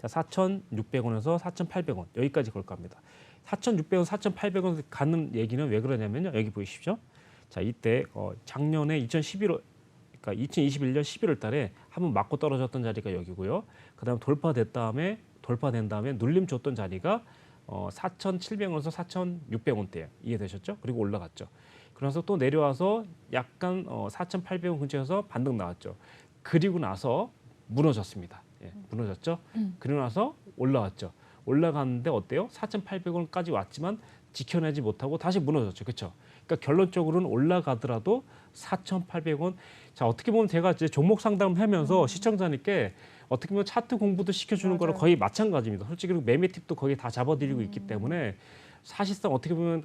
4,600원에서 4,800원 여기까지 걸 겁니다. 4,600원, 4,800원 가는 얘기는 왜 그러냐면요. 여기 보이십시오. 자, 이때 작년에 2011월 그러니까 2021년 11월 달에 한번 맞고 떨어졌던 자리가 여기고요. 그다음 돌파된 다음에 눌림 줬던 자리가 4,700원에서 4,600원대예요. 이해되셨죠? 그리고 올라갔죠. 그래서 또 내려와서 약간 4,800원 근처에서 반등 나왔죠. 그리고 나서 무너졌습니다. 예, 무너졌죠. 그리고 나서 올라왔죠. 올라갔는데 어때요? 4,800원까지 왔지만 지켜내지 못하고 다시 무너졌죠. 그렇죠? 그러니까 결론적으로는 올라가더라도 4,800원. 자, 어떻게 보면 제가 이제 종목 상담을 하면서 시청자님께 어떻게 보면 차트 공부도 시켜주는 거랑 거의 마찬가지입니다. 솔직히 매매 팁도 거의 다 잡아드리고 있기 때문에 사실상 어떻게 보면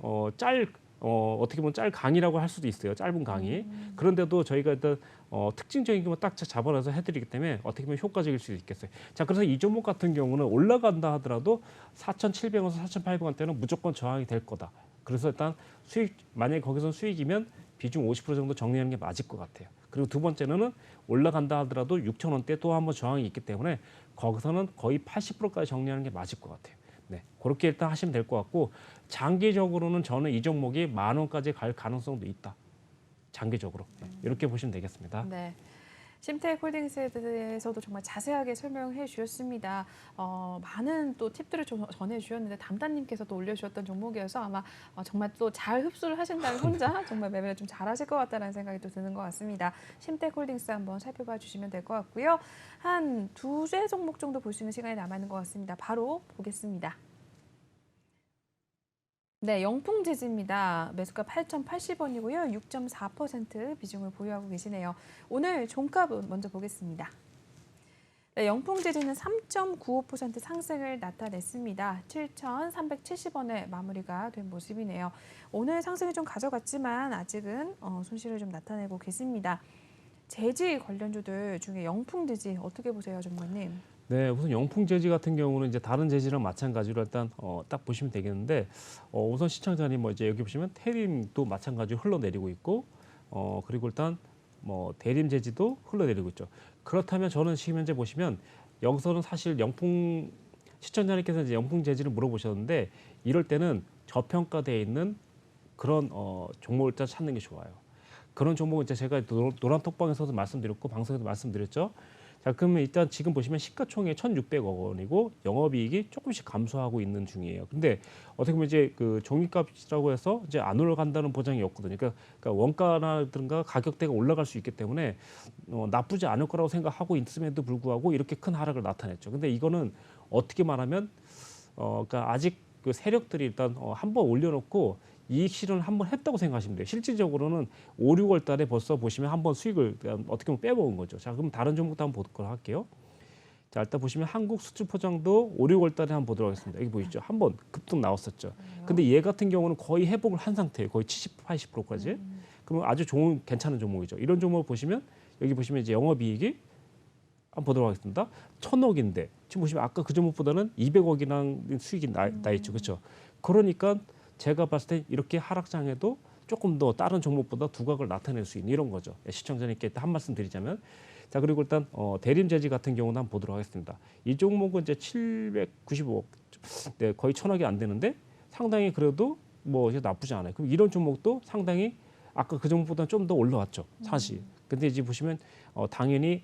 어떻게 보면 짤 강의라고 할 수도 있어요. 짧은 강의. 그런데도 저희가 일단 특징적인 것만 딱 잡아내서 해드리기 때문에 어떻게 보면 효과적일 수 있겠어요. 자, 그래서 이 종목 같은 경우는 올라간다 하더라도 4,700원에서 4,800원대는 무조건 저항이 될 거다. 그래서 일단 만약에 거기서 수익이면 비중 50% 정도 정리하는 게 맞을 것 같아요. 그리고 두 번째는 올라간다 하더라도 6,000원대 또 한번 저항이 있기 때문에 거기서는 거의 80%까지 정리하는 게 맞을 것 같아요. 네, 그렇게 일단 하시면 될 것 같고 장기적으로는 저는 이 종목이 10,000원까지 갈 가능성도 있다. 장기적으로 이렇게 보시면 되겠습니다. 네. 심택 홀딩스에 대해서도 정말 자세하게 설명해 주셨습니다. 많은 또 팁들을 전해 주셨는데 담담님께서도 올려주셨던 종목이어서 아마 정말 또 잘 흡수를 하신다면 혼자 정말 매매를 좀 잘하실 것 같다는 생각이 또 드는 것 같습니다. 심택 홀딩스 한번 살펴봐 주시면 될 것 같고요. 한 두세 종목 정도 볼 수 있는 시간이 남아 있는 것 같습니다. 바로 보겠습니다. 네, 영풍재지입니다. 매수가 8,080원이고요. 6.4% 비중을 보유하고 계시네요. 오늘 종가분 먼저 보겠습니다. 네, 영풍재지는 3.95% 상승을 나타냈습니다. 7,370원에 마무리가 된 모습이네요. 오늘 상승이 좀 가져갔지만 아직은 손실을 좀 나타내고 계십니다. 재지 관련주들 중에 영풍재지 어떻게 보세요, 전문가님? 네, 우선 영풍재지 같은 경우는 이제 다른 재지랑 마찬가지로 일단 딱 보시면 되겠는데 우선 시청자님 이제 여기 보시면 태림도 마찬가지로 흘러내리고 있고 그리고 일단 대림재지도 흘러내리고 있죠. 그렇다면 저는 지금 현재 보시면 여기서는 사실 시청자님께서 이제 영풍재지를 물어보셨는데 이럴 때는 저평가되어 있는 그런 종목을 일단 찾는 게 좋아요. 그런 종목은 이제 제가 노란 톡방에서도 말씀드렸고 방송에도 말씀드렸죠. 자, 그러면 일단 지금 보시면 시가총액 1,600억 원이고 영업이익이 조금씩 감소하고 있는 중이에요. 근데 어떻게 보면 이제 그 종이값이라고 해서 이제 안 올라간다는 보장이 없거든요. 그러니까 원가라든가 가격대가 올라갈 수 있기 때문에 나쁘지 않을 거라고 생각하고 있음에도 불구하고 이렇게 큰 하락을 나타냈죠. 근데 이거는 어떻게 말하면 그러니까 아직 그 세력들이 일단 한번 올려놓고 이익 실현을 한번 했다고 생각하시면 돼요. 실질적으로는 5, 6월 달에 벌써 보시면 한번 수익을 어떻게 보면 빼먹은 거죠. 자, 그럼 다른 종목도 한번 보도록 할게요. 자, 일단 보시면 한국 수출 포장도 5, 6월 달에 한번 보도록 하겠습니다. 여기 보이죠? 한번 급등 나왔었죠. 근데 얘 같은 경우는 거의 회복을 한 상태예요. 거의 70, 80%까지. 그러면 아주 좋은 괜찮은 종목이죠. 이런 종목을 보시면 여기 보시면 이제 영업이익이 한번 보도록 하겠습니다. 1,000억인데 지금 보시면 아까 그 종목보다는 200억이나 수익이 나 있죠. 그렇죠? 그러니까 제가 봤을 때 이렇게 하락장에도 조금 더 다른 종목보다 두각을 나타낼 수 있는 이런 거죠. 시청자님께 한 말씀 드리자면, 자, 그리고 일단 대림제지 같은 경우는 한번 보도록 하겠습니다. 이 종목은 이제 795억, 네, 거의 1,000억이 안 되는데 상당히 그래도 뭐 이제 나쁘지 않아요. 그럼 이런 종목도 상당히 아까 그 종목보다 좀 더 올라왔죠, 사실. 근데 이제 보시면 당연히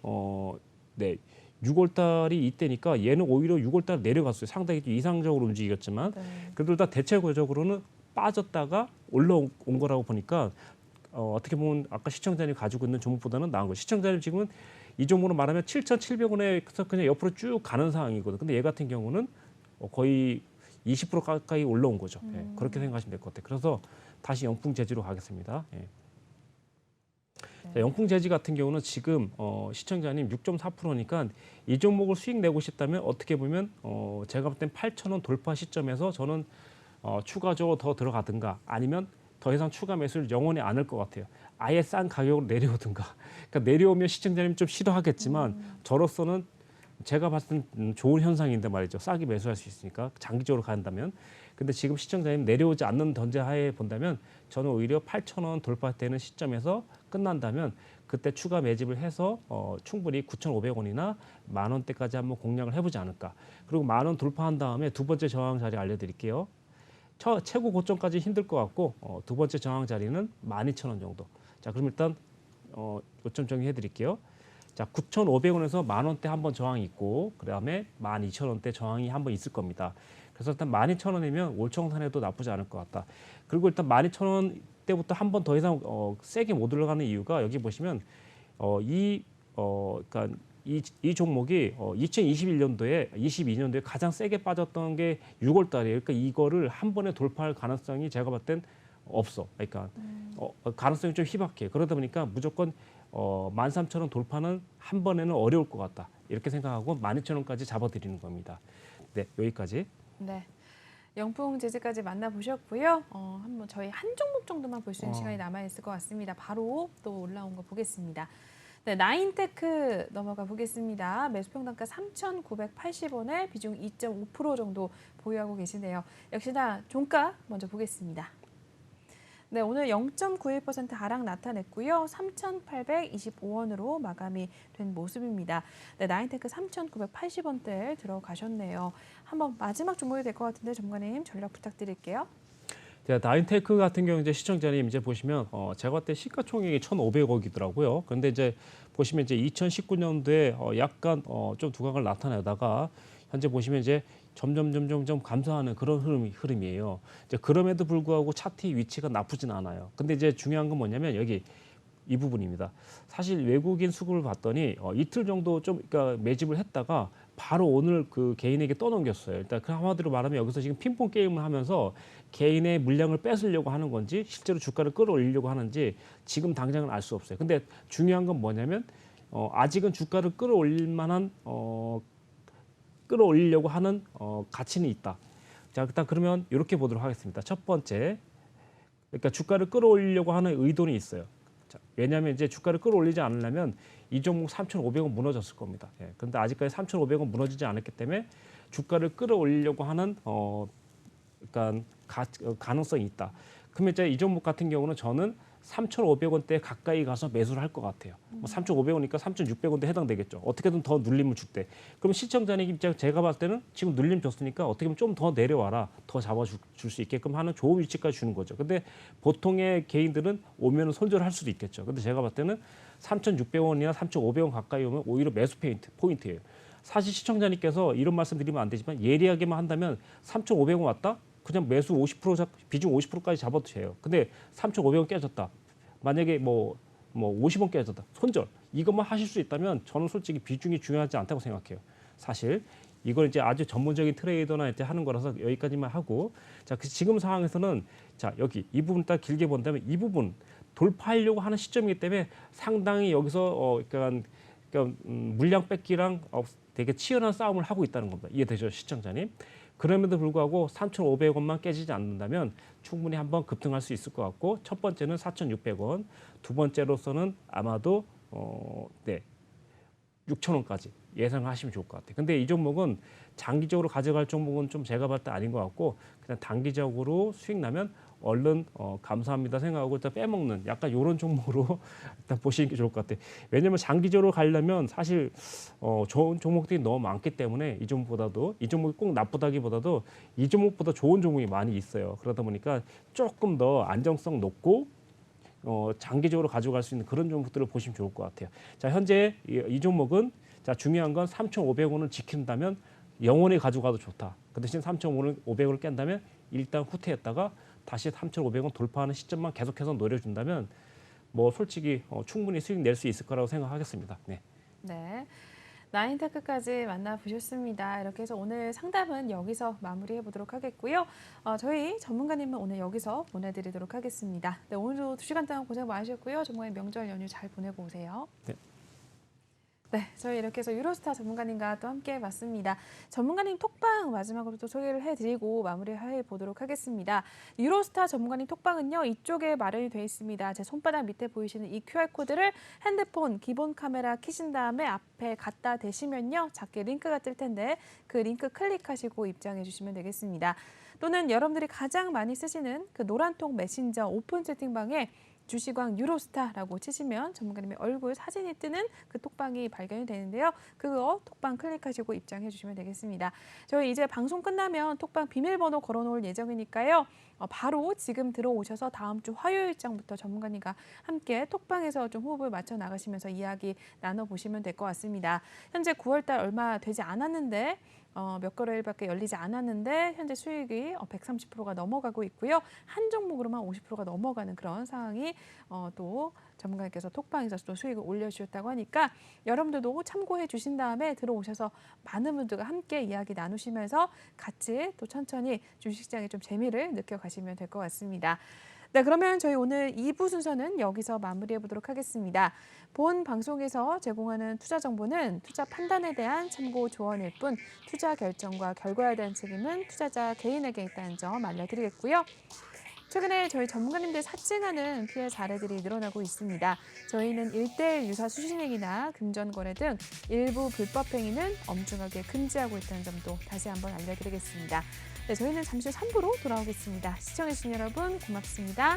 네. 6월 달이 이때니까 얘는 오히려 6월 달 내려갔어요. 상당히 좀 이상적으로 움직였지만 네. 그래도 일단 대체적으로는 빠졌다가 올라온 거라고 보니까 어떻게 보면 아까 시청자님 가지고 있는 종목보다는 나은 거예요. 시청자님 지금은 이 종목으로 말하면 7,700원에서 그냥 옆으로 쭉 가는 상황이거든. 근데 얘 같은 경우는 거의 20% 가까이 올라온 거죠. 예, 그렇게 생각하시면 될 것 같아요. 그래서 다시 영풍 재지로 가겠습니다. 예. 자, 영풍 재지 같은 경우는 지금 시청자님 6.4%니까 이 종목을 수익 내고 싶다면 어떻게 보면 제가 볼 땐 8,000원 돌파 시점에서 저는 추가적으로 더 들어가든가 아니면 더 이상 추가 매수를 영원히 안 할 것 같아요. 아예 싼 가격으로 내려오든가. 그러니까 내려오면 시청자님 좀 싫어하겠지만 저로서는 제가 봤을 땐 좋은 현상인데 말이죠. 싸게 매수할 수 있으니까 장기적으로 간다면. 근데 지금 시청자님 내려오지 않는 전제하에 본다면 저는 오히려 8,000원 돌파되는 시점에서 끝난다면 그때 추가 매집을 해서 충분히 9,500원이나 10,000원대까지 한번 공략을 해보지 않을까. 그리고 10,000원 돌파한 다음에 두 번째 저항 자리 알려드릴게요. 최고 고점까지 힘들 것 같고 두 번째 저항 자리는 12,000원 정도. 자, 그럼 일단 요점 정리해드릴게요. 자, 9,500원에서 10,000원대 한번 저항이 있고 그다음에 12,000원대 저항이 한번 있을 겁니다. 그래서 일단 12,000원이면 올청산해도 나쁘지 않을 것 같다. 그리고 일단 12,000원 때부터 한 번 더 이상 세게 못 올라가는 이유가 여기 보시면 그러니까 이 종목이 2021년도에 22년도에 가장 세게 빠졌던 게 6월 달이에요. 그러니까 이거를 한 번에 돌파할 가능성이 제가 봤을 땐 없어. 그러니까 가능성이 좀 희박해. 그러다 보니까 무조건 13,000원 돌파는 한 번에는 어려울 것 같다. 이렇게 생각하고 12,000원까지 잡아드리는 겁니다. 네, 여기까지. 네. 영풍 재즈까지 만나보셨고요. 한번 저희 한 종목 정도만 볼 수 있는 시간이 남아있을 것 같습니다. 바로 또 올라온 거 보겠습니다. 네, 나인테크 넘어가 보겠습니다. 매수평단가 3,980원에 비중 2.5% 정도 보유하고 계시네요. 역시나 종가 먼저 보겠습니다. 네, 오늘 0.91% 하락 나타냈고요. 3,825원으로 마감이 된 모습입니다. 네, 나인테크 3,980원대에 들어가셨네요. 한번 마지막 종목이 될 것 같은데 전문가님 전략 부탁드릴게요. 자, 나인테크 같은 경우 이제 시청자님 이제 보시면 제가 그때 시가총액이 1,500억이더라고요. 그런데 이제 보시면 이제 2019년도에 약간 좀 두각을 나타내다가 현재 보시면 이제 점점 감소하는 그런 흐름이에요. 이제 그럼에도 불구하고 차트 위치가 나쁘진 않아요. 근데 이제 중요한 건 뭐냐면 여기 이 부분입니다. 사실 외국인 수급을 봤더니 이틀 정도 좀 그러니까 매집을 했다가 바로 오늘 그 개인에게 떠넘겼어요. 일단 그 한마디로 말하면 여기서 지금 핑퐁 게임을 하면서 개인의 물량을 뺏으려고 하는 건지 실제로 주가를 끌어올리려고 하는지 지금 당장은 알 수 없어요. 근데 중요한 건 뭐냐면 아직은 주가를 끌어올릴 만한 끌어올리려고 하는 가치는 있다. 자, 일단 그러면 이렇게 보도록 하겠습니다. 첫 번째, 그러니까 주가를 끌어올리려고 하는 의도는 있어요. 자, 왜냐하면 이제 주가를 끌어올리지 않으려면 이 종목 3,500원 무너졌을 겁니다. 예, 그런데 아직까지 3,500원 무너지지 않았기 때문에 주가를 끌어올리려고 하는 그러니까 가능성이 있다. 그러면 이제 이 종목 같은 경우는 저는 3,500원대 가까이 가서 매수를 할 것 같아요. 뭐 3,500원이니까 3,600원대 해당되겠죠. 어떻게든 더 눌림을 줄 때. 그럼 시청자님 입장 제가 봤을 때는 지금 눌림 줬으니까 어떻게 보면 좀 더 내려와라. 더 잡아줄 수 있게끔 하는 좋은 위치까지 주는 거죠. 근데 보통의 개인들은 오면은 손절할 수도 있겠죠. 근데 제가 봤을 때는 3,600원이나 3,500원 가까이 오면 오히려 매수 포인트예요. 사실 시청자님께서 이런 말씀 드리면 안 되지만 예리하게만 한다면 3,500원 왔다? 그냥 매수 50% 비중 50%까지 잡아도 돼요. 근데 3,500원 깨졌다. 만약에 뭐 50원 깨졌다. 손절. 이것만 하실 수 있다면 저는 솔직히 비중이 중요하지 않다고 생각해요. 사실 이걸 이제 아주 전문적인 트레이더나 이제 하는 거라서 여기까지만 하고 자, 지금 상황에서는 자, 여기 이 부분 딱 길게 본다면 이 부분 돌파하려고 하는 시점이기 때문에 상당히 여기서 그러니까 물량 뺏기랑 되게 치열한 싸움을 하고 있다는 겁니다. 이해되죠, 시청자님? 그럼에도 불구하고 3,500원만 깨지지 않는다면 충분히 한번 급등할 수 있을 것 같고 첫 번째는 4,600원, 두 번째로서는 아마도 6,000원까지 예상하시면 좋을 것 같아요. 근데 이 종목은 장기적으로 가져갈 종목은 좀 제가 봤을 때 아닌 것 같고 그냥 단기적으로 수익 나면 얼른 감사합니다 생각하고 일단 빼먹는 약간 이런 종목으로 일단 보시는 게 좋을 것 같아요. 왜냐하면 장기적으로 가려면 사실 좋은 종목들이 너무 많기 때문에 이 종목이 꼭 나쁘다기보다도 이 종목보다 좋은 종목이 많이 있어요. 그러다 보니까 조금 더 안정성 높고 장기적으로 가져갈 수 있는 그런 종목들을 보시면 좋을 것 같아요. 자, 현재 이 종목은 자, 중요한 건 3,500원을 지킨다면 영원히 가져가도 좋다. 그 대신 3,500원을 깬다면 일단 후퇴했다가 다시 3,500원 돌파하는 시점만 계속해서 노려준다면 뭐 솔직히 충분히 수익 낼 수 있을 거라고 생각하겠습니다. 네. 네. 나인테크까지 만나보셨습니다. 이렇게 해서 오늘 상담은 여기서 마무리해 보도록 하겠고요. 저희 전문가님은 오늘 여기서 보내드리도록 하겠습니다. 네, 오늘도 2시간 동안 고생 많으셨고요. 정말 명절 연휴 잘 보내고 오세요. 네. 네, 저희 이렇게 해서 유로스타 전문가님과 또 함께 봤습니다. 전문가님 톡방 마지막으로 또 소개를 해드리고 마무리해 보도록 하겠습니다. 유로스타 전문가님 톡방은요, 이쪽에 마련이 되어 있습니다. 제 손바닥 밑에 보이시는 이 QR코드를 핸드폰 기본 카메라 켜신 다음에 앞에 갖다 대시면요, 작게 링크가 뜰 텐데 그 링크 클릭하시고 입장해 주시면 되겠습니다. 또는 여러분들이 가장 많이 쓰시는 그 노란통 메신저 오픈 채팅방에 주시광 유로스타라고 치시면 전문가님의 얼굴 사진이 뜨는 그 톡방이 발견이 되는데요. 그거 톡방 클릭하시고 입장해 주시면 되겠습니다. 저희 이제 방송 끝나면 톡방 비밀번호 걸어놓을 예정이니까요. 바로 지금 들어오셔서 다음 주 화요일장부터 전문가님과 함께 톡방에서 좀 호흡을 맞춰 나가시면서 이야기 나눠보시면 될 것 같습니다. 현재 9월달 얼마 되지 않았는데 몇 거래일밖에 열리지 않았는데 현재 수익이 130%가 넘어가고 있고요. 한 종목으로만 50%가 넘어가는 그런 상황이 또 전문가님께서 톡방에서 또 수익을 올려주셨다고 하니까 여러분들도 참고해 주신 다음에 들어오셔서 많은 분들과 함께 이야기 나누시면서 같이 또 천천히 주식시장의 좀 재미를 느껴가시면 될 것 같습니다. 네, 그러면 저희 오늘 2부 순서는 여기서 마무리해 보도록 하겠습니다. 본 방송에서 제공하는 투자 정보는 투자 판단에 대한 참고 조언일 뿐 투자 결정과 결과에 대한 책임은 투자자 개인에게 있다는 점 알려드리겠고요. 최근에 저희 전문가님들 사칭하는 피해 사례들이 늘어나고 있습니다. 저희는 1:1 유사 수신행위나 금전거래 등 일부 불법 행위는 엄중하게 금지하고 있다는 점도 다시 한번 알려드리겠습니다. 네, 저희는 잠시 후 3부로 돌아오겠습니다. 시청해주신 여러분 고맙습니다.